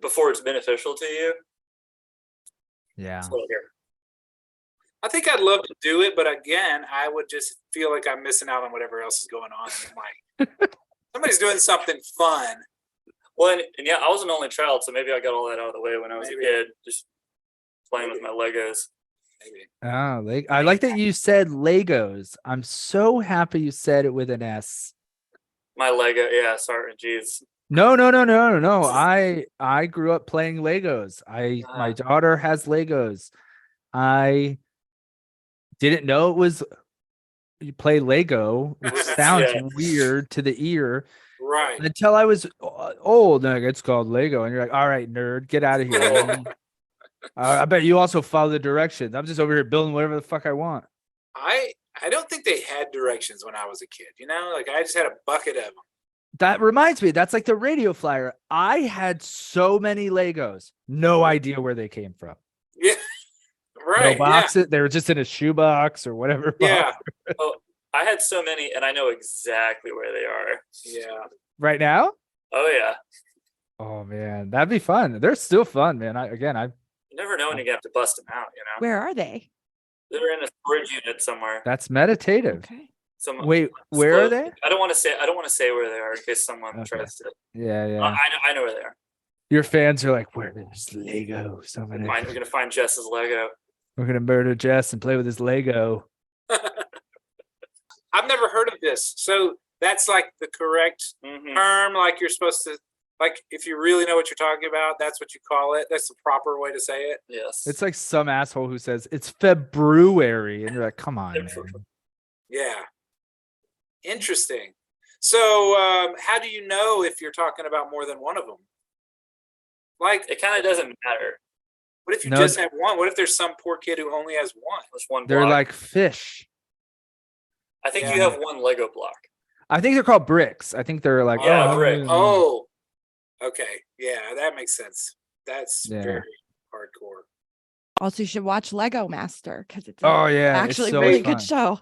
before it's beneficial to you. Yeah. So, I think I'd love to do it, but again, I would just feel like I'm missing out on whatever else is going on. And I'm like, somebody's doing something fun. well, and yeah, I was an only child, so maybe I got all that out of the way when I was a kid, just playing with my Legos. Maybe. Oh, I like that you said Legos. I'm so happy you said it with an S. My Lego, yeah, sorry, geez. No. I grew up playing Legos. My daughter has Legos. I didn't know it was you play Lego, which sounds weird to the ear. Right. Until I was old, like, it's called Lego, and you're like, all right, nerd, get out of here. I bet you also follow the directions. I'm just over here building whatever the fuck I want. I I don't think they had directions when I was a kid. Like I just had a bucket of them. That reminds me, that's like the radio flyer. I had so many Legos, no idea where they came from. Yeah, right. No boxes. They were just in a shoebox or whatever. Yeah. Oh, I had so many, and I know exactly where they are. Yeah. Right now? Oh yeah. Oh man, that'd be fun. They're still fun, man. I You never know when you have to bust them out. Where are they? They're in a storage unit somewhere. that's meditative. Okay. Wait, where are they? I don't want to say where they are in case someone Okay. tries to. Yeah. I know where they are. Your fans are like, where's Legos? We're gonna find Jess's Lego. We're gonna murder Jess and play with his Lego. I've never heard of this. So that's like the correct term. Like you're supposed to, like if you really know what you're talking about, that's what you call it. That's the proper way to say it. Yes. It's like some asshole who says it's February, and you're like, come on, man. Yeah. Interesting. So how do you know if you're talking about more than one of them? Like It kind of doesn't matter. what if you No, just have one? What if there's some poor kid who only has one? There's one They're block. like fish. I think Yeah. you have one Lego block. I think they're called bricks. I think they're like, Yeah, brick. Oh, okay. Yeah, that makes sense. That's Yeah. very hardcore. Also, you should watch Lego Master because it's Oh yeah, actually it's a so really fun. good show.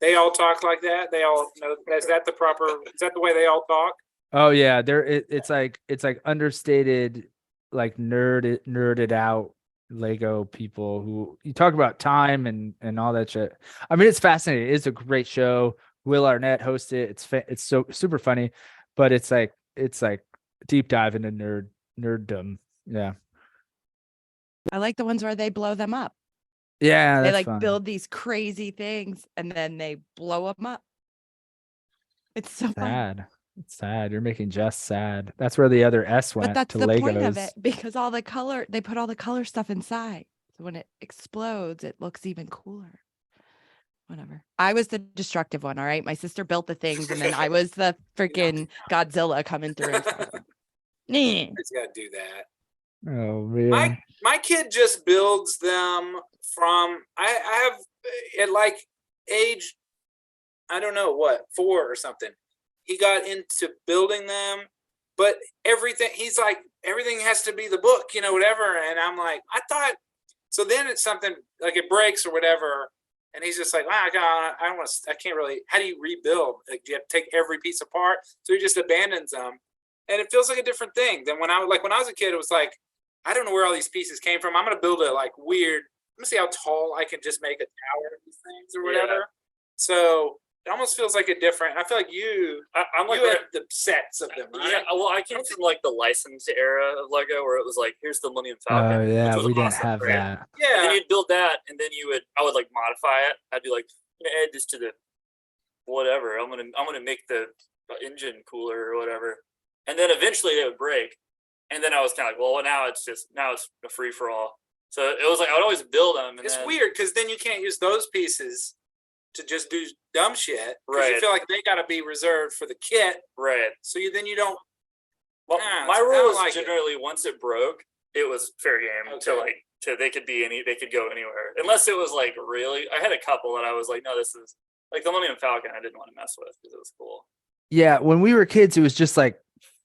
They all talk like that. They all know. Is that the way they all talk? Oh yeah, it's like understated, like nerded out Lego people who you talk about time and all that shit. I mean, it's fascinating. It's a great show. Will Arnett hosts it. It's so super funny, but it's like deep dive into nerddom. Yeah, I like the ones where they blow them up. yeah. They That's like fun. build these crazy things and then they blow them up. It's so fun. Sad. It's sad. You're making Jess sad. That's where the other S went But that's to the Legos. point of it because they put all the color stuff inside. So when it explodes, it looks even cooler. Whatever. I was the destructive one. All right. My sister built the things and then I was the freaking Godzilla coming through. And stuff. Nyeh. It's got to do that. Oh man. My kid just builds them from. I have at like age, I don't know what, 4 or something. He got into building them, but everything he's like everything has to be the book, whatever. And I'm like, I thought so. Then it's something like it breaks or whatever. And he's just like, I don't want to, I can't really, how do you rebuild? Like, do you have to take every piece apart? So he just abandons them. And it feels like a different thing than when I was a kid, it was like, I don't know where all these pieces came from. I'm going to build a like weird, let me see how tall I can just make a tower of these things or whatever. Yeah. So it almost feels like a different, I feel like I'm like had the sets of them, right? Yeah, well, I came from like the licensed era of Lego where it was like, here's the Millennium Falcon. Oh yeah, which was we didn't awesome, have right? that. Yeah. And then you'd build that, and then I would like modify it. I'd be like, add this to the whatever. I'm gonna make the engine cooler or whatever. And then eventually they would break. And then I was kind of like, well, now it's a free for all. So it was like I would always build them. And it's weird because then you can't use those pieces to just do dumb shit. Right. You feel like they got to be reserved for the kit. Right. So then you don't. Well, my rule was generally once it broke, it was fair game to they could go anywhere unless it was like really. I had a couple that I was like, no, this is like the Millennium Falcon. I didn't want to mess with because it was cool. Yeah, when we were kids, it was just like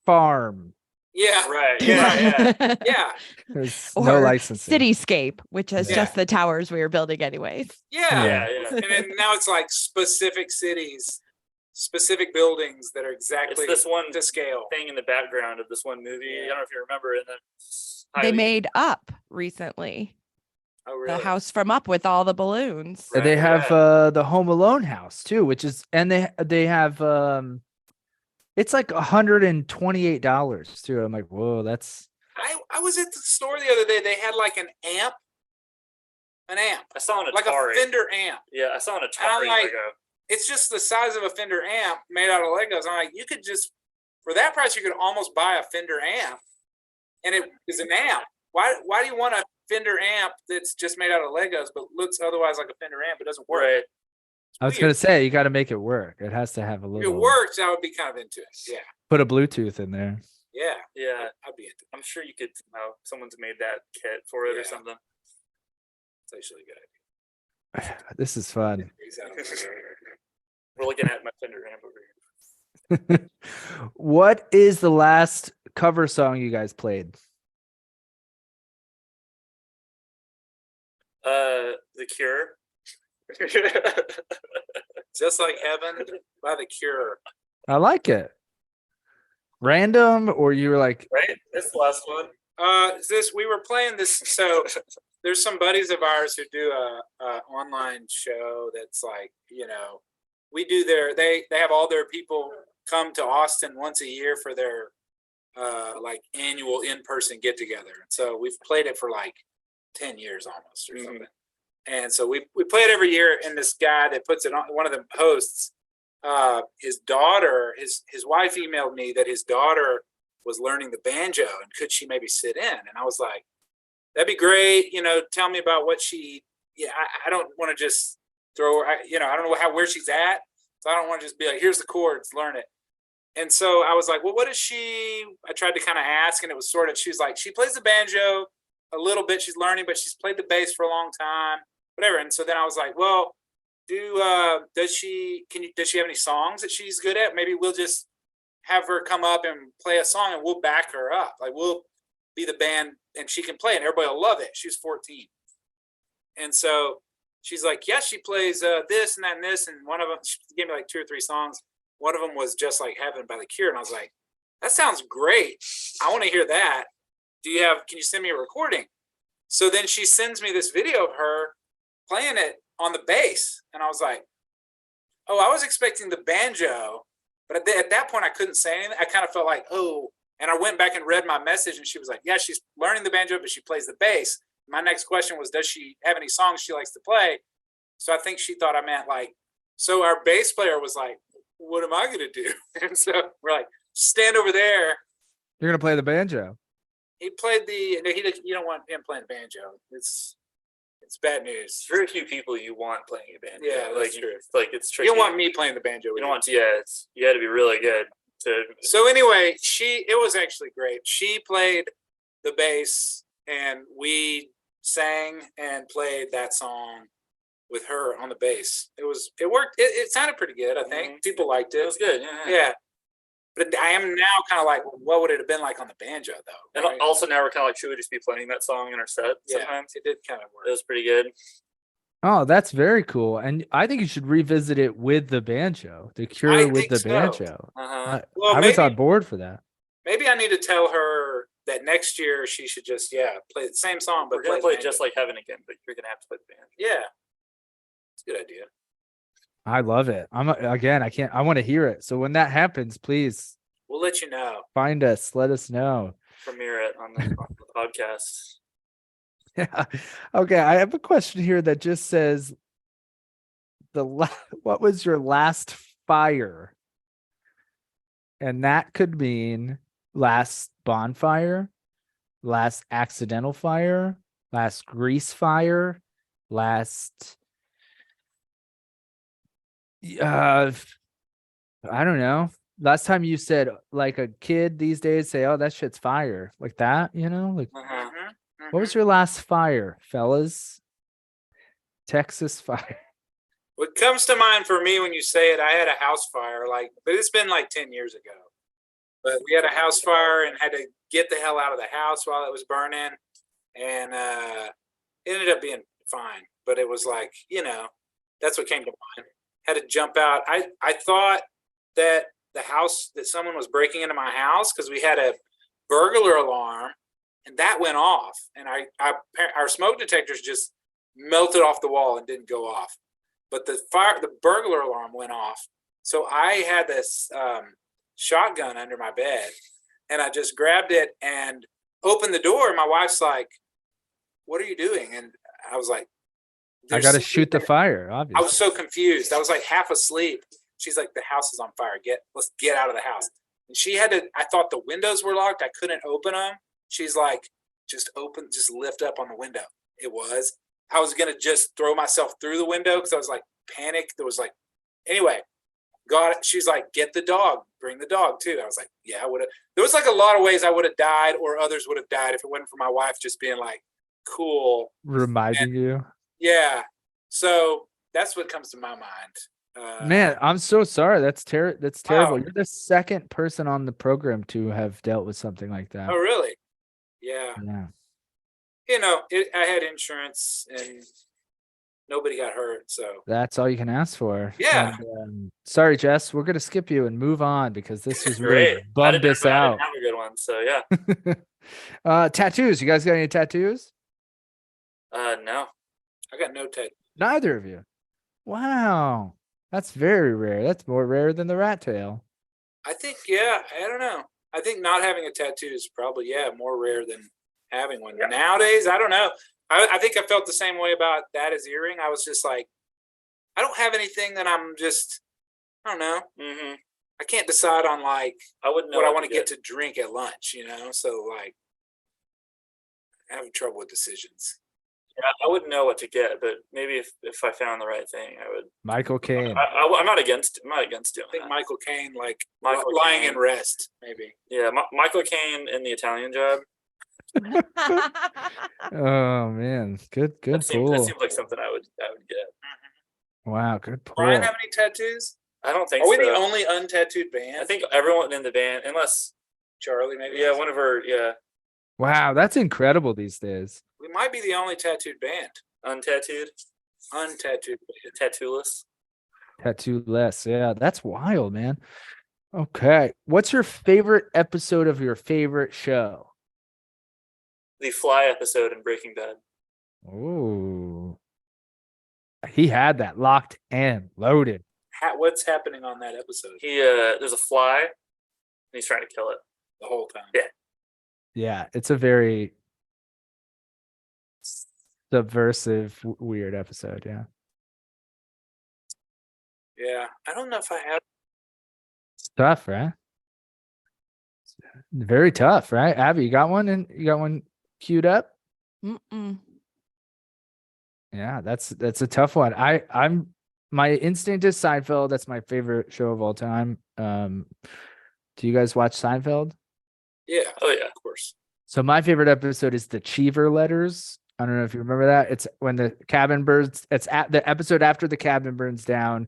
farm. Yeah. Right. Yeah. Yeah. There's or no licensing. Cityscape, which is just the towers we were building anyways. Yeah. And then now it's like specific cities, specific buildings that are exactly this one to scale. Thing in the background of this one movie. I don't know if you remember. And then they made Up recently. Oh, really? The house from Up with all the balloons. Right, they have the Home Alone house too, which is, and they have it's like $128 too. I'm like, whoa, that's. I was at the store the other day. They had like an amp. I saw an Atari. Like a Fender amp. Yeah, I saw an Atari Lego. It's just the size of a Fender amp made out of Legos. I'm like, you could just, for that price, you could almost buy a Fender amp. And it is an amp. Why do you want a Fender amp that's just made out of Legos but looks otherwise like a Fender amp? It doesn't work. Right. I was gonna say you got to make it work. It has to have a little. If it works, I would be kind of into it. Yeah. Put a Bluetooth in there. Yeah. I'd be into it. I'm sure you could. Someone's made that kit for it or something. It's actually a good idea. This is fun. He's out of my radar. We're looking at my Tinder ramp over here. What is the last cover song you guys played? The Cure. Just Like Heaven by The Cure. I like it. Random, or you were like, Right? That's the last one. We were playing this. So there's some buddies of ours who do a online show that's like, we do they have all their people come to Austin once a year for their like annual in-person get together. So we've played it for like 10 years almost or something. And so we play it every year. And this guy that puts it on, one of the hosts, his daughter, his wife emailed me that his daughter was learning the banjo and could she maybe sit in? And I was like, that'd be great. Tell me about what I don't want to just throw her, I don't know where she's at. So I don't want to just be like, here's the chords, learn it. And so I was like, well, what is she? I tried to kind of ask, and it was she was like, she plays the banjo a little bit. She's learning, but she's played the bass for a long time, whatever. And so then I was like, well, does she have any songs that she's good at? Maybe we'll just have her come up and play a song and we'll back her up. Like we'll be the band and she can play and everybody will love it. She's 14. And so she's like, yeah, she plays this and that and this. And one of them, she gave me like 2 or 3 songs. One of them was Just Like Heaven by The Cure. And I was like, that sounds great. I want to hear that. Can you send me a recording? So then she sends me this video of her playing it on the bass. And I was like, oh, I was expecting the banjo. But at that point, I couldn't say anything. I kind of felt like, oh. And I went back and read my message. And she was like, yeah, she's learning the banjo, but she plays the bass. My next question was, does she have any songs she likes to play? So I think she thought I meant like, so our bass player was like, what am I going to do? And so we're like, stand over there. you're going to play the banjo? He played you don't want him playing the banjo. It's bad news. Very few people you want playing a banjo. Yeah, that's true. It's tricky. You don't want me playing the banjo. You don't want to. Yeah, you had to be really good to. So anyway, it was actually great. She played the bass, and we sang and played that song with her on the bass. It worked. It sounded pretty good. I think people liked it. It was good. Yeah. But I am now kind of like, what would it have been like on the banjo though? And also now we're kind of like, should we just be playing that song in our set? Sometimes it did kind of work. It was pretty good. Oh, that's very cool. And I think you should revisit it with the banjo, The Cure with the banjo. Well, I was on board for that. Maybe I need to tell her that next year she should just play the same song, but we're gonna play Just Like Heaven again. But you're gonna have to play the banjo. Yeah, it's a good idea. I love it. I want to hear it. So when that happens, please, we'll let you know. Find us. Let us know. Premiere it on the podcast. Yeah. Okay. I have a question here that just says, what was your last fire? And that could mean last bonfire, last accidental fire, last grease fire, last I don't know. Last time you said, like a kid these days say, oh, that shit's fire. Like that, like what was your last fire, fellas? Texas fire. What comes to mind for me when you say it, I had a house fire, but it's been like 10 years ago. But we had a house fire and had to get the hell out of the house while it was burning. And it ended up being fine. But it was like, that's what came to mind. Had to jump out. I thought that someone was breaking into my house because we had a burglar alarm and that went off. And our smoke detectors just melted off the wall and didn't go off. But the burglar alarm went off. So I had this shotgun under my bed and I just grabbed it and opened the door. And my wife's like, what are you doing? And I was like, I got to shoot the fire, obviously. I was so confused. I was like half asleep. She's like, the house is on fire. Let's get out of the house. And I thought the windows were locked. I couldn't open them. She's like, just lift up on the window. It was. I was going to just throw myself through the window because I was like panicked. Anyway, she's like, get the dog, bring the dog too. I was like, yeah, I would have. There was like a lot of ways I would have died or others would have died if it wasn't for my wife just being like, cool. Reminding you. Yeah. So that's what comes to my mind. Man, I'm so sorry. That's terrible. Wow. You're the second person on the program to have dealt with something like that. Oh, really? Yeah. Yeah. I had insurance and nobody got hurt. So That's all you can ask for. Yeah. And, sorry, Jess. We're gonna skip you and move on because this was really Great. I bummed didn't us have out. a good one. So yeah. Tattoos. You guys got any tattoos? No. I got no tattoo. Neither of you. Wow. That's very rare. That's more rare than the rat tail. I think, yeah, I don't know. I think not having a tattoo is probably, more rare than having one. Yeah. Nowadays, I don't know. I think I felt the same way about that as earring. I was just like, I don't have anything that I don't know. Mm-hmm. I can't decide on like I wouldn't know what I want to get to drink at lunch, So like, I'm having trouble with decisions. Yeah, I wouldn't know what to get, but maybe if I found the right thing, I would. Michael Caine. I'm not against. I'm not against doing I think that. Michael Caine, like Michael lying Caine. in rest, maybe. Yeah, Michael Caine in the Italian Job. Oh man, good That seems pull. like something I would get. Wow, good pull. Brian have any tattoos? I don't think Are we so. the only untattooed band? I think everyone in the band, unless Charlie, maybe. one of her, Wow, that's incredible these days. We might be the only tattooed band. untattooed, Untattooed band. tattooless. Tattoo less. Yeah, that's wild, man. Okay. What's your favorite episode of your favorite show? The Fly episode in Breaking Bad. Oh. He had that locked and loaded. What's happening on that episode There's a fly, and he's trying to kill it. the whole time? Yeah. Yeah, it's a very subversive, weird episode. Yeah. Yeah. I don't know if I have. It's tough, right? Very tough, right? Abby, you got one queued up? Mm-mm. Yeah, that's a tough one. I'm my instinct is Seinfeld. That's my favorite show of all time. Do you guys watch Seinfeld? Yeah. Oh yeah, Of course. So my favorite episode is the Cheever letters. I don't know if you remember that. It's when the cabin burns. It's at the episode after the cabin burns down,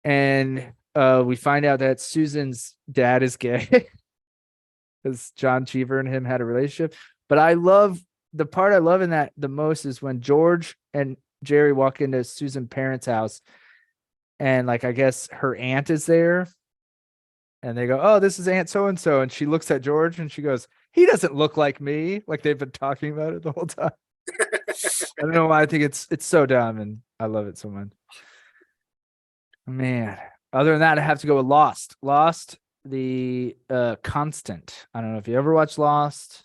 and we find out that Susan's dad is gay because John Cheever and him had a relationship. But the part I love in that the most is when George and Jerry walk into Susan's parents' house, and like I guess her aunt is there, and they go, "Oh, this is Aunt so and so," and she looks at George and she goes, "He doesn't look like me." Like they've been talking about it the whole time. I don't know why. I think it's so dumb, and I love it so much. Man, other than that, I have to go with Lost. Lost, the Constant. I don't know if you ever watched Lost.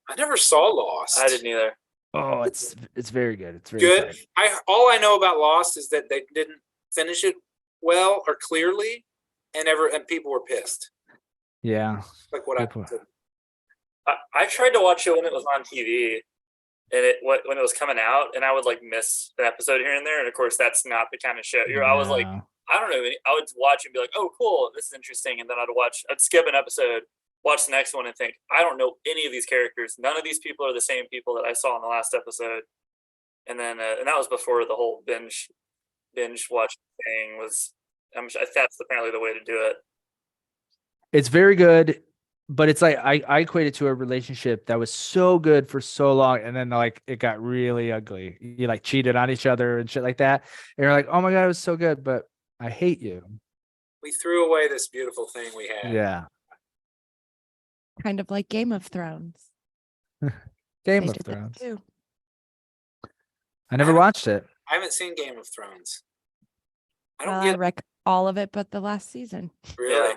I never saw Lost. I didn't either. Oh, it's very good. It's very Good. good. All I know about Lost is that they didn't finish it well or clearly, and people were pissed. Yeah. Like what Good I point. said. I tried to watch it when it was on TV, and when it was coming out, and I would like miss an episode here and there. And of course, that's not the kind of show. I was like, No. I don't know. I would watch and be like, oh, cool, this is interesting, and then I'd skip an episode, watch the next one, and think, I don't know any of these characters. None of these people are the same people that I saw in the last episode. And then, and that was before the whole binge watch thing was. That's apparently the way to do it. It's very good, but it's like I equate it to a relationship that was so good for so long, and then like it got really ugly. You like cheated on each other and shit like that. And you're like, oh my God, it was so good, but I hate you. We threw away this beautiful thing we had. Yeah. Kind of like Game of Thrones. Game They of did that Thrones. too. I never watched it. I haven't seen Game of Thrones. I don't I get wreck all of it but the last season. really. Yeah.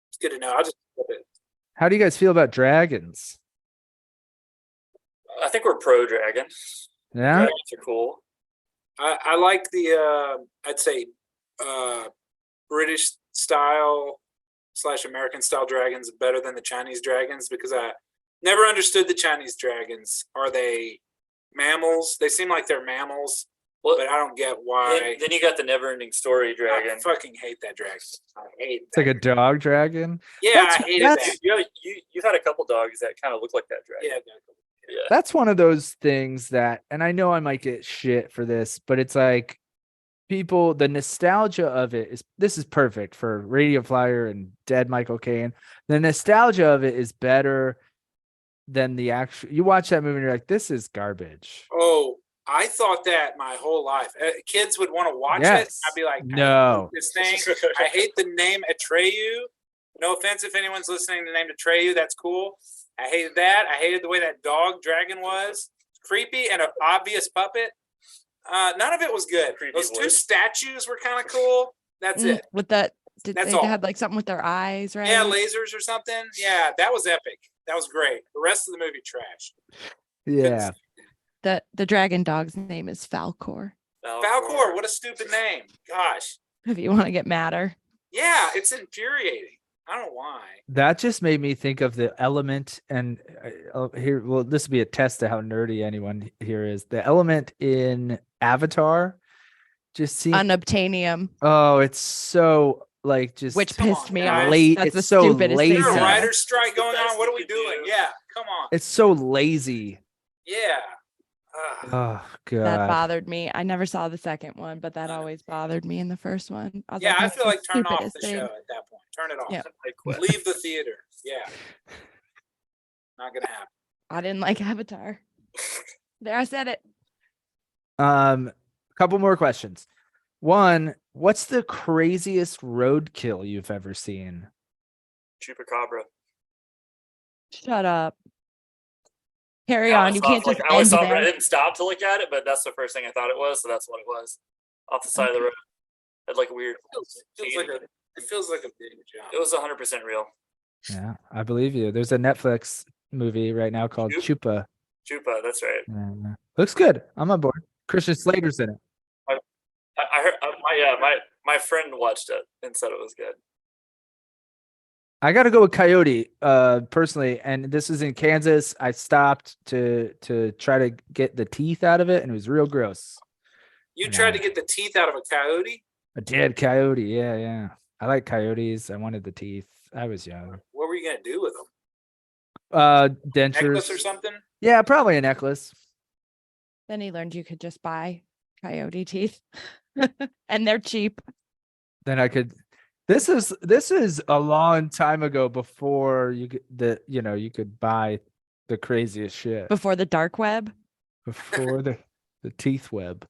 It's good to know. I'll just flip it. How do you guys feel about dragons? I think we're pro dragon. Yeah. Dragons are cool. I like the I'd say British style / American style dragons better than the Chinese dragons because I never understood the Chinese dragons. Are they mammals? They seem like they're mammals, Well, but I don't get why. then you got the never-ending story dragon. I fucking hate that dragon. I hate It's like a dog dragon. Yeah, That's- I hated that's- that. You've had a couple dogs that kind of look like that dragon. Yeah, That's one of those things that, and I know I might get shit for this, but it's like people, the nostalgia of it is, this is perfect for Radio Flyer and Dead Michael Caine. The nostalgia of it is better than the actual. You watch that movie and you're like, this is garbage. Oh, I thought that my whole life. Kids would want to watch it. Yes. I'd be like, No. I hate this thing. I hate the name Atreyu. No offense if anyone's listening to the name Atreyu. That's cool. I hated that. I hated the way that dog dragon was. Creepy and an obvious puppet. None of it was good. Those two statues were kind of cool. That's it. With that, That's they all. had like something with their eyes, right? Yeah, lasers or something. Yeah, that was epic. That was great. The rest of the movie trash. Yeah. The dragon dog's name is Falcor. Falcor, what a stupid name. Gosh. If you want to get madder. Yeah, it's infuriating. I don't know why. That just made me think of the element, and here, well, this will be a test to how nerdy anyone here is. The element in Avatar just seems Unobtainium, oh, it's so like just which Come pissed on, me guys. off. late. That's It's the so stupidest lazy. thing. Is there a ever. writer's strike going Best on? What are we you can doing? do. Yeah, come on. It's so lazy. Yeah. Oh god. That bothered me. I never saw the second one, but that always bothered me in the first one. I was Yeah, like, I that's feel the like turn off stupidest the thing. show at that point. Turn it off. Yeah. I quit. Leave the theater. Yeah. Not gonna happen. I didn't like Avatar. There, I said it. Couple more questions. One, what's the craziest roadkill you've ever seen? Chupacabra. Shut up. Carry I on. You always can't thought, just I always end thought, I there. didn't stop to look at it, but that's the first thing I thought it was, so that's what it was. Off the side of the road. It had like a weird. It feels like a big jump. It was 100% real. Yeah, I believe you. There's a Netflix movie right now called Chupa. Chupa, that's right. Looks good. I'm on board. Christian Slater's in it. I heard my friend watched it and said it was good. I got to go with Coyote, personally, and this is in Kansas. I stopped to try to get the teeth out of it, and it was real gross. You tried to get the teeth out of a coyote? A dead coyote, yeah. I like coyotes. I wanted the teeth. I was young. What were you gonna do with them? Dentures Necklace or something? Yeah, probably a necklace. Then he learned you could just buy coyote teeth, and they're cheap. Then I could. This is a long time ago before you could buy the craziest shit Before the dark web. before the teeth web.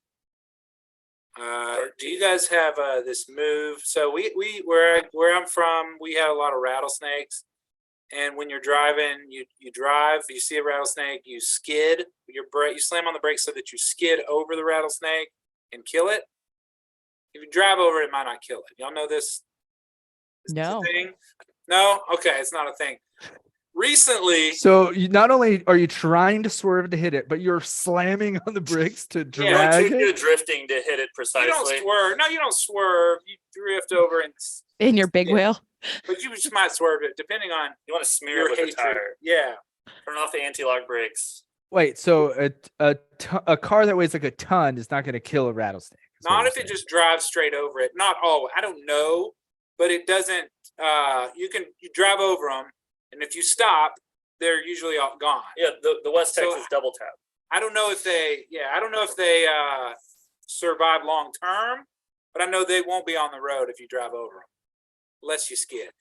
Do you guys have this move? So we where I'm from, we have a lot of rattlesnakes. And when you're driving, you drive, you see a rattlesnake, you skid your brake, you slam on the brakes so that you skid over the rattlesnake and kill it. If you drive over it, it might not kill it. Y'all know this? Is this a No. thing? No? Okay, it's not a thing. Recently, So you not only are you trying to swerve to hit it, but you're slamming on the brakes to You're drag too it. good drifting to hit it you precisely. don't swerve. No, you don't swerve. You drift over and In your big Yeah. wheel. but you just might swerve it depending on You want to smear your it with hatred. the tire. Yeah. Turn off the anti-lock brakes. Wait, so a car that weighs like a ton is not going to kill a rattlesnake. is what Not you're if it saying. just drives straight over it. Not all. I don't know, but it doesn't. You drive over them, and if you stop, they're usually all gone. Yeah, the West So- Texas double tap. I don't know if they. Yeah, I don't know if they survive long term, but I know they won't be on the road if you drive over them, unless you skid.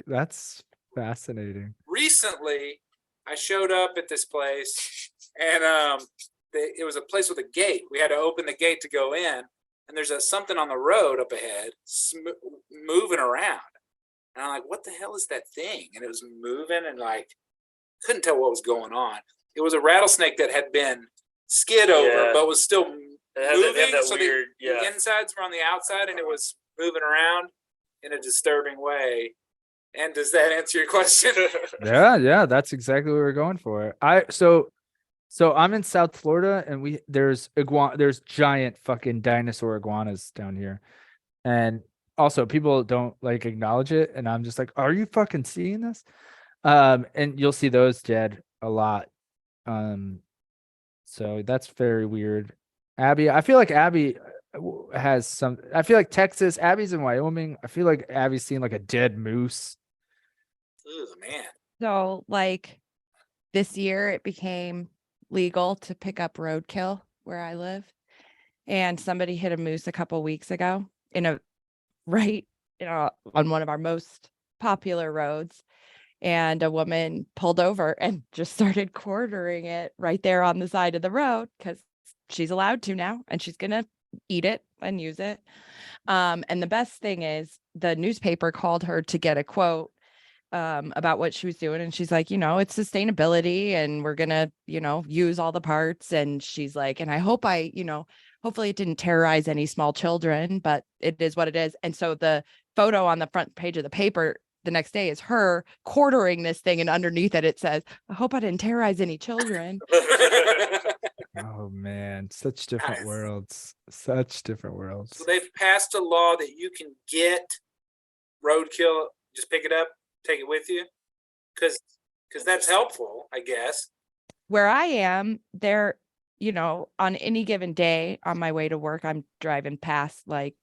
That's fascinating. Recently, I showed up at this place, and it was a place with a gate. We had to open the gate to go in, and there's something on the road up ahead moving around. And I'm like, what the hell is that thing? And it was moving, and like couldn't tell what was going on. It was a rattlesnake that had been skid over, Yeah. but was still It had moving. that So weird, the insides were on the outside, and it was moving around in a disturbing way. And does that answer your question? Yeah, that's exactly what we're going for. So I'm in South Florida, and there's giant fucking dinosaur iguanas down here, and also people don't like acknowledge it, and I'm just like, are you fucking seeing this? And you'll see those dead a lot. So that's very weird. Abby, I feel like Abby has some. I feel like Texas. Abby's in Wyoming. I feel like Abby's seen like a dead moose. Ooh, man. So like this year it became legal to pick up roadkill where I live. And somebody hit a moose a couple weeks ago in a right, on one of our most popular roads. And a woman pulled over and just started quartering it right there on the side of the road because she's allowed to now and she's going to eat it and use it. And the best thing is the newspaper called her to get a quote about what she was doing. And she's like, it's sustainability and we're going to, use all the parts. And she's like, and I hope hopefully it didn't terrorize any small children, but it is what it is. And so the photo on the front page of the paper the next day is her quartering this thing. And underneath it, it says, I hope I didn't terrorize any children. Oh man, such different Nice. worlds. Such different worlds. So they've passed a law that you can get roadkill, just pick it up, take it with you, because that's helpful, I guess. Where I am, there, on any given day on my way to work, I'm driving past like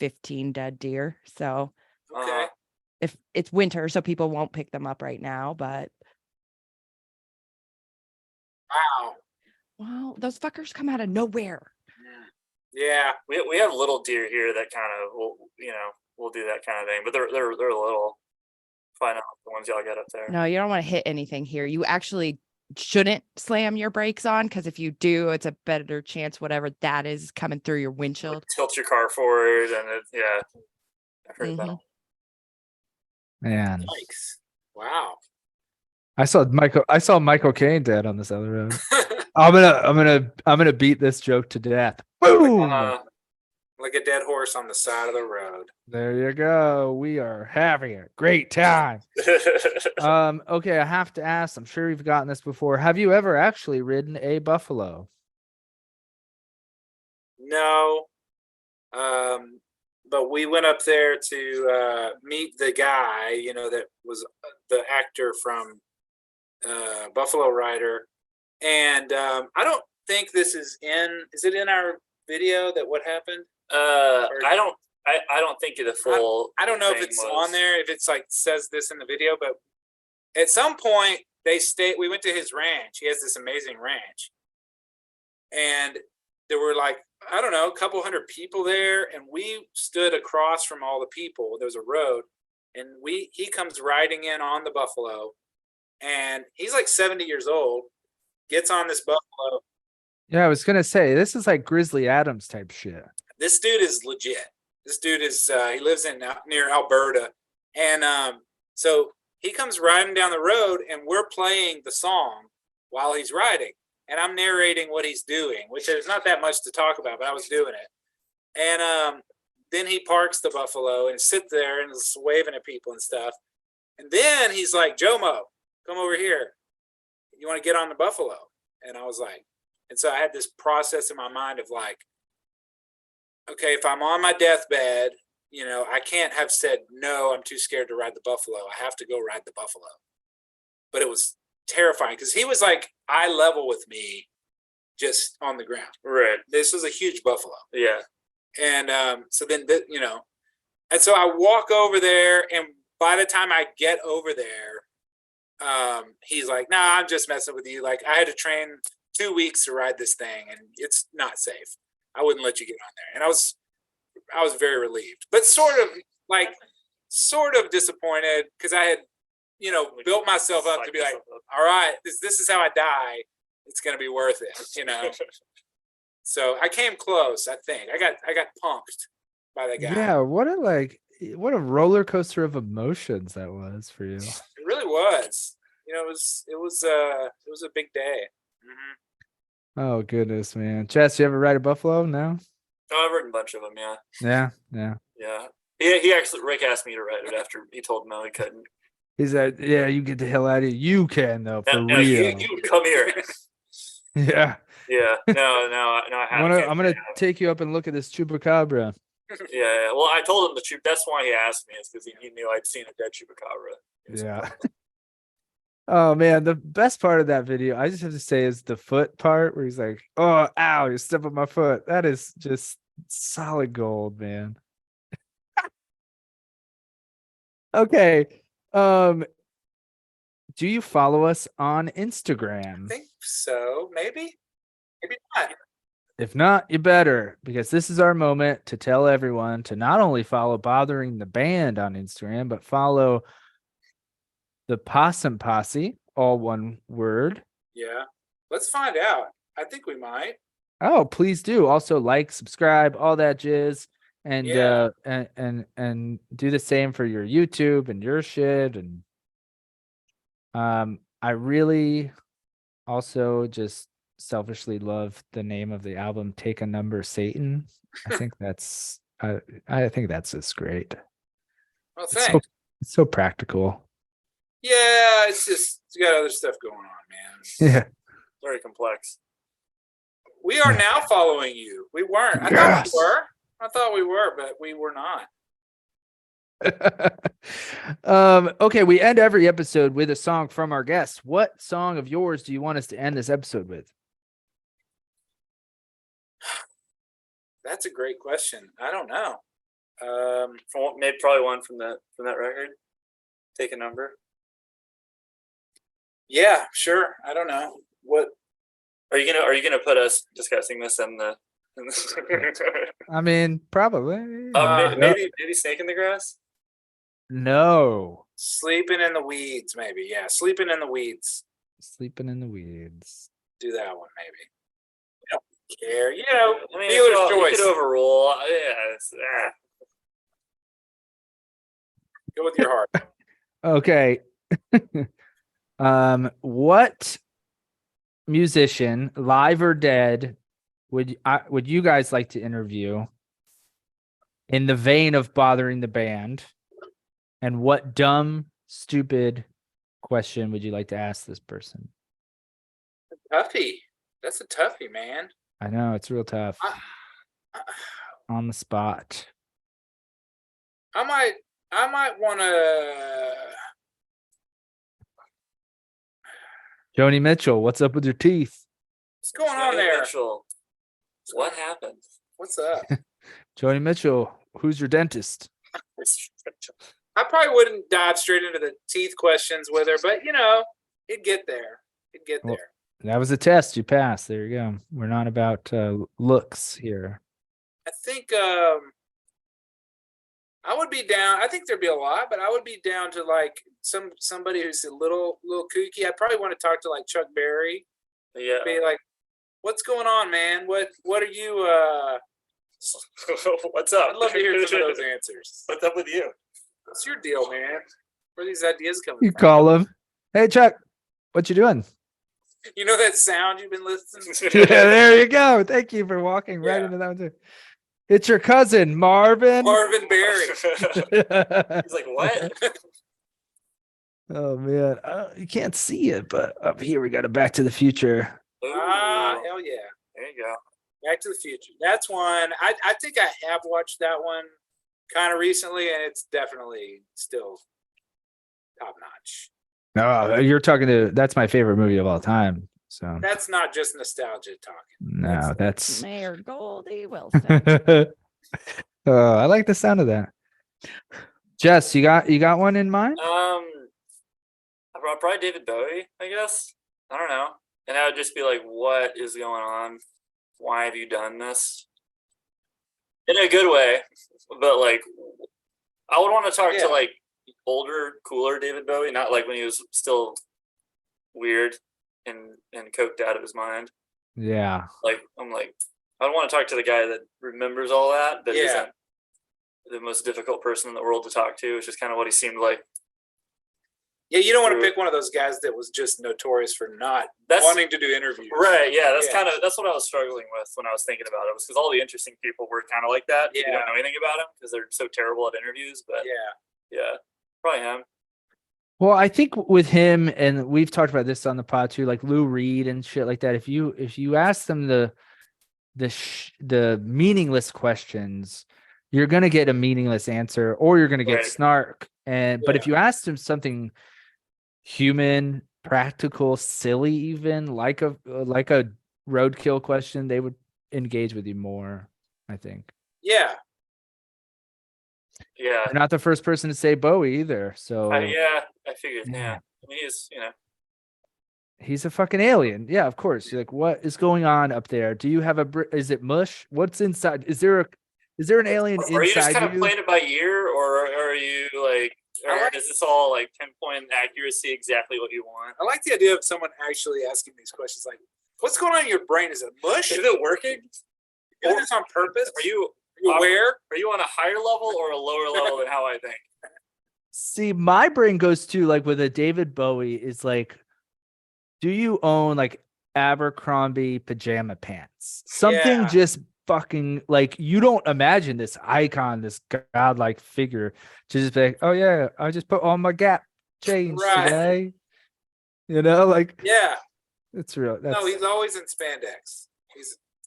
15 dead deer. So Okay. if it's winter, so people won't pick them up right now, but Wow. wow, those fuckers come out of nowhere. Yeah. We have little deer here that kind of will do that kind of thing, but they're little. Find out the ones y'all get up there. No, you don't want to hit anything here. You actually shouldn't slam your brakes on because if you do, it's a better chance whatever that is coming through your windshield. Tilt your car forward, and I've heard that. Man, Yikes. Wow. I saw Michael Caine dead on this other road. I'm gonna beat this joke to death. Boom! Like a dead horse on the side of the road. There you go. We are having a great time. Okay, I have to ask. I'm sure you've gotten this before. Have you ever actually ridden a buffalo? No. But we went up there to meet the guy, that was the actor from Buffalo Rider. And I don't think this is it in our video that what happened? I don't think the full. I don't know if it's on there, if it's like says this in the video, but at some point we went to his ranch. He has this amazing ranch. And there were like, I don't know, a couple hundred people there. And we stood across from all the people. There was a road and he comes riding in on the buffalo and he's like 70 years old, gets on this buffalo. Yeah, I was gonna say this is like Grizzly Adams type shit. This dude is legit. This dude is he lives near Alberta, and so he comes riding down the road, and we're playing the song while he's riding, and I'm narrating what he's doing, which there's not that much to talk about, but I was doing it, and then he parks the buffalo and sits there and is waving at people and stuff, and then he's like, "Jomo, come over here. You want to get on the buffalo?" And I was like, and so I had this process in my mind of like, okay, if I'm on my deathbed, I can't have said, no, I'm too scared to ride the buffalo. I have to go ride the buffalo. But it was terrifying because he was like eye level with me just on the ground. Right. This was a huge buffalo. Yeah. And so then, and so I walk over there, and by the time I get over there, he's like, nah, I'm just messing with you. Like, I had to train 2 weeks to ride this thing, and it's not safe. I wouldn't let you get on there. And I was very relieved, but sort of disappointed because I had, built myself up to be like, all right, this is how I die. It's going to be worth it, So I came close, I think. I got punked by that guy. Yeah, what a roller coaster of emotions that was for you. It really was. It was a big day. Mm-hmm. Oh goodness, man. Jess, you ever ride a buffalo? No? Oh, I've ridden a bunch of them, yeah. Yeah. He actually, Rick asked me to ride it after he told him no, he couldn't. He said, yeah, you get the hell out of here. You can though, for No, real. you come here. Yeah. Yeah. No, I haven't. I'm gonna take you up and look at this chupacabra. Yeah. Well, I told him the truth. That's why he asked me, is because he knew I'd seen a dead chupacabra. Yeah. Oh man, the best part of that video, I just have to say, is the foot part where he's like, "Oh, ow, you step on my foot." That is just solid gold, man. Okay. do you follow us on I Instagram? think so. Maybe not. If not, you better, because this is our moment to tell everyone to not only follow Bothering the Band on Instagram, but follow the Possum Posse, all one word. Yeah. Let's find out. I think we might. Oh, please do. Also like, subscribe, all that jizz. And Yeah. and do the same for your YouTube and your shit. And I really also just selfishly love the name of the album, Take a Number, Satan. I think that's I think that's just great. Well, It's so thanks. it's so practical. Yeah, it's got other stuff going on, man. Yeah. Very complex. We are now following you. We weren't. I Yes. thought we were. I thought we were, but we were not. Okay, we end every episode with a song from our guests. What song of yours do you want us to end this episode with? That's a great question. I don't know. From maybe probably one from that record. Take a number. Yeah, sure. I don't know. What Are you gonna put us discussing this in the? I mean, probably. Maybe Snake in the Grass. No. Sleeping in the Weeds, maybe. Yeah, Sleeping in the Weeds. Sleeping in the Weeds. Do that one, maybe. I don't care. You know, I mean, dealer's well, you choice. could overrule. Yeah, Go with your heart. Okay. What musician, live or dead, would you guys like to interview in the vein of Bothering the Band? And what dumb, stupid question would you like to ask this person? Toughie. That's a toughie, man. I know it's real tough. On the spot. I might want to. Joni Mitchell, what's up with your teeth? What's going on there? Mitchell, what happened? What's up? Joni Mitchell, who's your dentist? I probably wouldn't dive straight into the teeth questions with her, but you know, it'd get there. It'd get Well, there. That was a test. You passed. There you go. We're not about looks here. I think I would be down. I think there'd be a lot, but I would be down to like somebody who's a little kooky. I'd probably want to talk to like Chuck Berry. Yeah. Be like, what's going on, man? What are you What's up? I'd love to hear some of those answers. What's up with you? What's your deal, man? Where are these ideas coming You from? call him. Hey, Chuck, what you doing? You know that sound you've been listening to? Yeah, there you go. Thank you for walking right Yeah. into that one too. It's your cousin, Marvin. Marvin Berry. He's like, what? Oh man, you can't see it, but up here we got a Back to the Future. Ah, hell yeah. There you go. Back to the Future. That's one. I think I have watched that one kind of recently, and it's definitely still top notch. No, you're talking to. That's my favorite movie of all time. So That's not just nostalgia talking. no, that's. Mayor Goldie Wilson. Oh, I like the sound of that. Jess, you got one in mind? Probably David Bowie, I guess. I don't know. And I would just be like, what is going on? Why have you done this? In a good way, but like, I would want to talk to like older, cooler David Bowie, not like when he was still weird and coked out of his mind. Yeah. Like, I'm like, I don't want to talk to the guy that remembers all that, but Yeah. isn't the most difficult person in the world to talk to. It's just kind of what he seemed like. Yeah, you don't want to pick one of those guys that was just notorious for not wanting to do interviews. Right, yeah, that's what I was struggling with when I was thinking about it, was because all the interesting people were kind of like that. Yeah. You don't know anything about them because they're so terrible at interviews, but yeah, probably him. Well, I think with him, and we've talked about this on the pod too, like Lou Reed and shit like that. If you ask them the meaningless questions, you're gonna get a meaningless answer, or you're gonna get snark. But if you ask them something human, practical, silly, even like a roadkill question, they would engage with you more, I think. Yeah. You're not the first person to say Bowie either. So I figured. Yeah. I mean, He's a fucking alien. Yeah, of course. You're like, what is going on up there? Do you have is it mush? What's inside? Is there an alien inside are you just kind of you? playing it by ear, or are you like, or is this all like pinpoint accuracy exactly what you want? I like the idea of someone actually asking these questions, like, "What's going on in your brain? Is it mush? Is it working? You're doing this on purpose? Are you aware? Are you on a higher level or a lower level than how I think? See, my brain goes to like with a David Bowie is like, do you own like Abercrombie pajama pants? Something Yeah. just fucking like you don't imagine this icon, this godlike figure to just be like, oh yeah, I just put on my Gap change Right. today. You know, like Yeah. it's real. That's No, he's always in spandex. He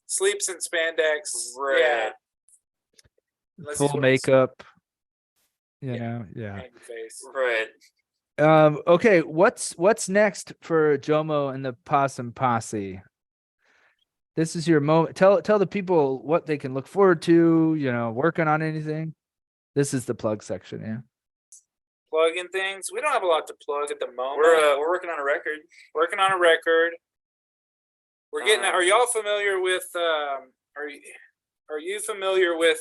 sleeps in spandex. Right. Yeah. Unless full he's wearing makeup. You Yeah. know, yeah. painted face. Right. Okay, what's next for Jomo and the Possum Posse? This is your moment. Tell the people what they can look forward to, you know, working on anything. This is the plug section, yeah. Plugging things. We don't have a lot to plug at the moment. We're working on a record. Working on a record. We're getting. Are y'all familiar with? Are you familiar with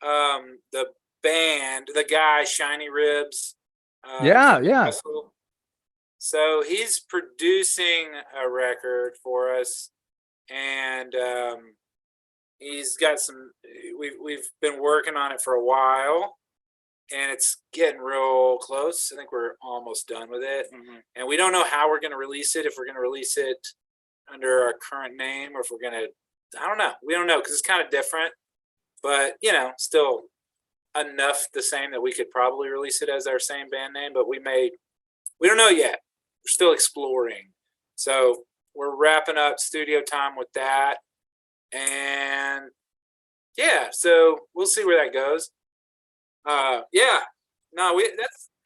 the band, the guy Shiny Ribs? Yeah. Russell? So he's producing a record for us, and he's got some. We've been working on it for a while, and it's getting real close. I think we're almost done with it, and we don't know how we're going to release it. If we're going to release it under our current name, or if we're going to, I don't know. We don't know because it's kind of different, but you know, still enough the same that we could probably release it as our same band name. But we don't know yet. We're still exploring. So we're wrapping up studio time with that, and yeah, so we'll see where that goes. Yeah, no,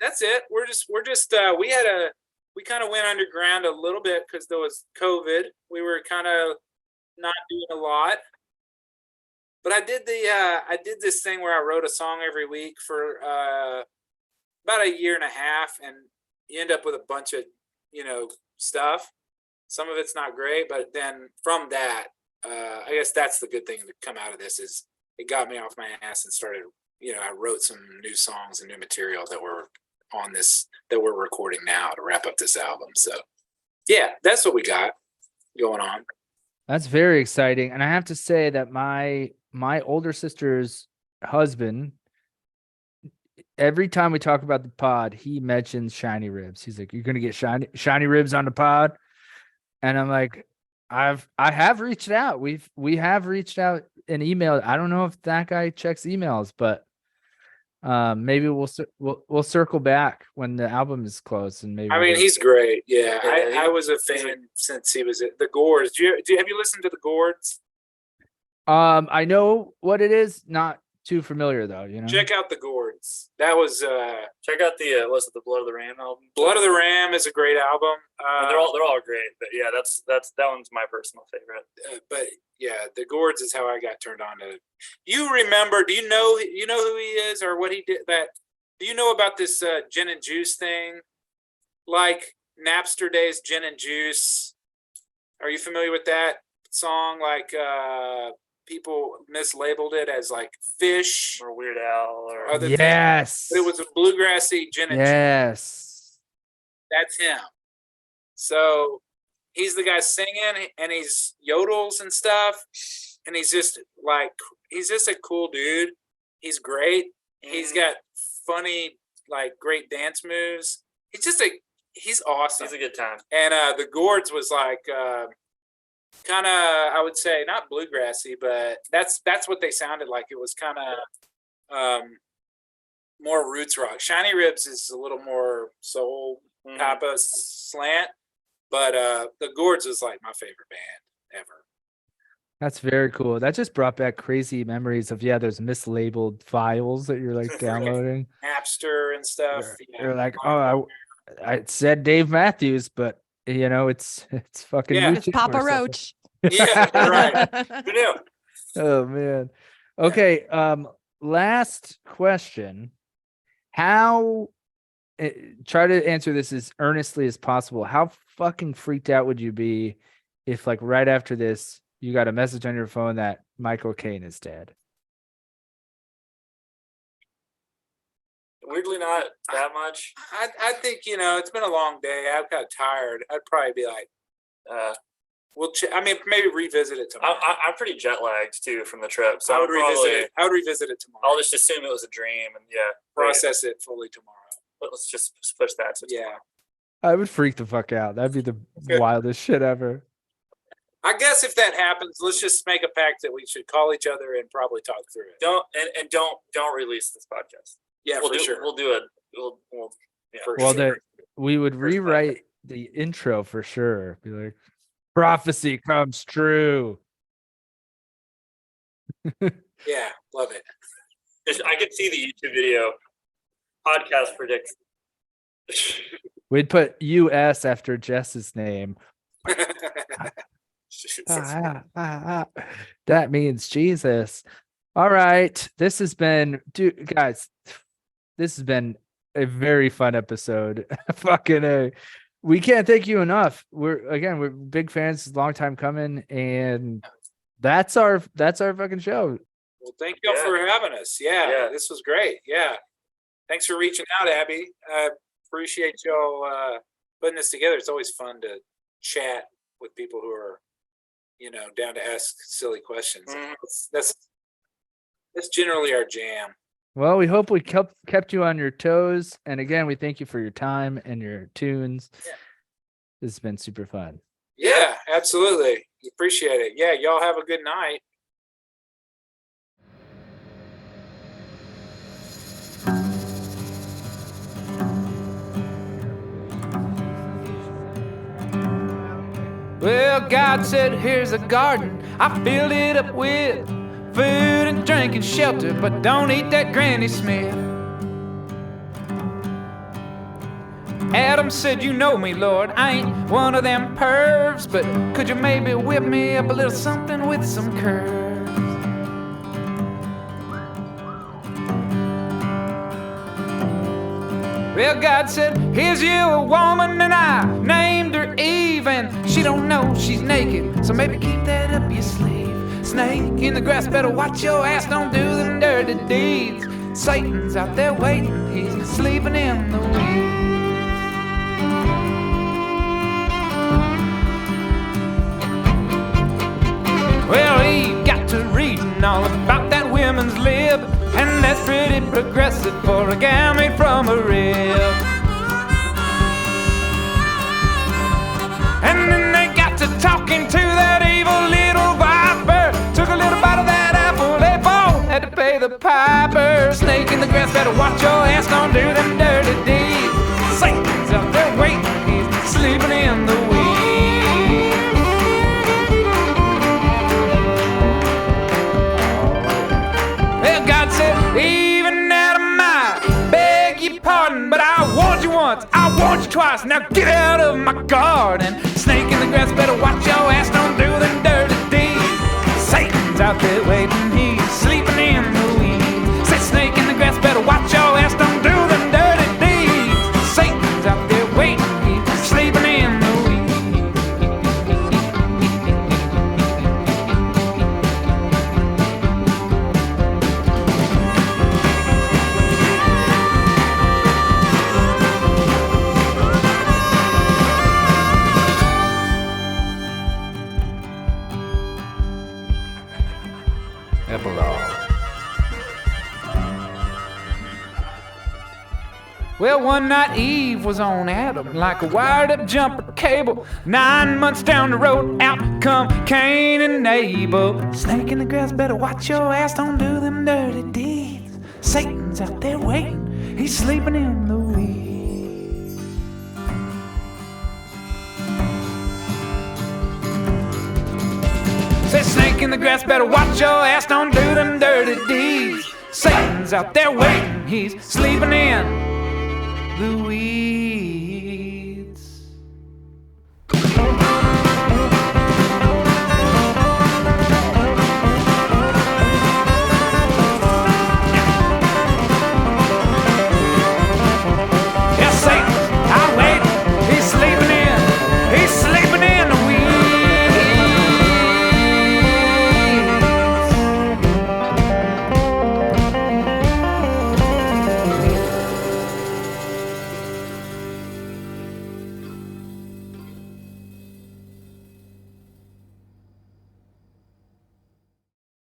that's it. We're just we kind of went underground a little bit because there was COVID. We were kind of not doing a lot, but I did this thing where I wrote a song every week for about a year and a half, and you end up with a bunch of stuff. Some of it's not great, but then from that, I guess that's the good thing to come out of this is it got me off my ass and started. I wrote some new songs and new material that were on this that we're recording now to wrap up this album. So yeah, that's what we got going on. That's very exciting. And I have to say that my older sister's husband, every time we talk about the pod, he mentions Shiny Ribs. He's like, "You're gonna get shiny ribs on the pod," and I'm like, I have reached out. We have reached out and emailed. I don't know if that guy checks emails, but maybe we'll circle back when the album is closed, and maybe. I mean, he's great. Yeah, I was a fan since he was at the Gourds. Have you listened to the Gourds? I know what it is. Not too familiar though. Check out the Gourds. That was check out the the Blood of the Ram album. Blood of the Ram is a great album. They're all great, but yeah, that one's my personal favorite. But yeah, the Gourds is how I got turned on to. You remember? Do you know who he is or what he did? Do you know about this gin and juice thing? Like Napster days, gin and juice. Are you familiar with that song? Like people mislabeled it as like Fish or Weird Al or other yes. things. But it was a bluegrassy gin and juice. Yes. That's him. So he's the guy singing and he's yodels and stuff. And he's just a cool dude. He's great. He's got funny, like great dance moves. He's awesome. He's a good time. And the Gourds was like kind of, I would say, not bluegrassy, but that's what they sounded like. It was kind of more roots rock. Shiny Ribs is a little more soul type of slant, but the Gourds was like my favorite band ever. That's very cool. That just brought back crazy memories of those mislabeled files that you're like downloading. Napster and stuff. You're like, oh, I said Dave Matthews, but it's fucking it's Papa Roach. Yeah, right. Who knew? Oh man. Okay. Last question. How try to answer this as earnestly as possible. How fucking freaked out would you be if, like, right after this, you got a message on your phone that Michael Caine is dead? Weirdly, not that much. I think, it's been a long day. I've got tired. I'd probably be like, maybe revisit it tomorrow. I'm pretty jet lagged too from the trip, so I would revisit it tomorrow. I'll just assume it was a dream and process it fully tomorrow. Let's just push that to tomorrow. I would freak the fuck out. That'd be the wildest shit ever. I guess if that happens, let's just make a pact that we should call each other and probably talk through it. Don't release this podcast. Yeah, we'll for do, sure. We'll do it. We would rewrite the intro for sure. Be like, prophecy comes true. Yeah, love it. I could see the YouTube video. Podcast predicts. We'd put US after Jess's name. That means Jesus. All right. This has been, guys, this has been a very fun episode. Fucking A. We can't thank you enough. We're big fans, long time coming, and that's our fucking show. Well, thank you for having us. Yeah, this was great. Yeah. Thanks for reaching out, Abby. I appreciate y'all putting this together. It's always fun to chat with people who are, down to ask silly questions. That's generally our jam. Well, we hope we kept you on your toes. And again, we thank you for your time and your tunes. Yeah. This has been super fun. Yeah, absolutely. Appreciate it. Yeah, y'all have a good night. Well, God said, here's a garden. I filled it up with food and drink and shelter, but don't eat that Granny Smith. Adam said, you know me, Lord, I ain't one of them pervs, but could you maybe whip me up a little something with some curves? Well, God said, here's you a woman, and I named her Eve, and she don't know she's naked, so maybe keep that up your sleeve. Snake in the grass, better watch your ass, don't do them dirty deeds. Satan's out there waiting, he's sleeping in the weeds. Well, Eve got to reading all about that women's lib, and that's pretty progressive for a gal made from a rib. And then they got to talking to that evil little viper. Took a little bite of that apple, they both had to pay the piper. Snake in the grass, better watch your ass, don't do them dirty deeds. Satan's out there waiting, he's sleeping in the weeds. Well, God said, even Adam, I beg your pardon, but I warned you once, I warned you twice, now get out of my garden. Snake in the grass, better watch your ass, don't do them dirty deeds. Satan's out there waiting, he's sleeping in the weeds. Say, snake in the grass, better watch your ass, don't do them dirty deeds. Satan's out there waiting, he's sleeping in the weeds. Well, one night Eve was on Adam like a wired up jumper cable. 9 months down the road, out come Cain and Abel. Snake in the grass, better watch your ass, don't do them dirty deeds. Satan's out there waiting, he's sleeping in the weeds. Say, snake in the grass, better watch your ass, don't do them dirty deeds. Satan's out there waiting, he's sleeping in the weeds.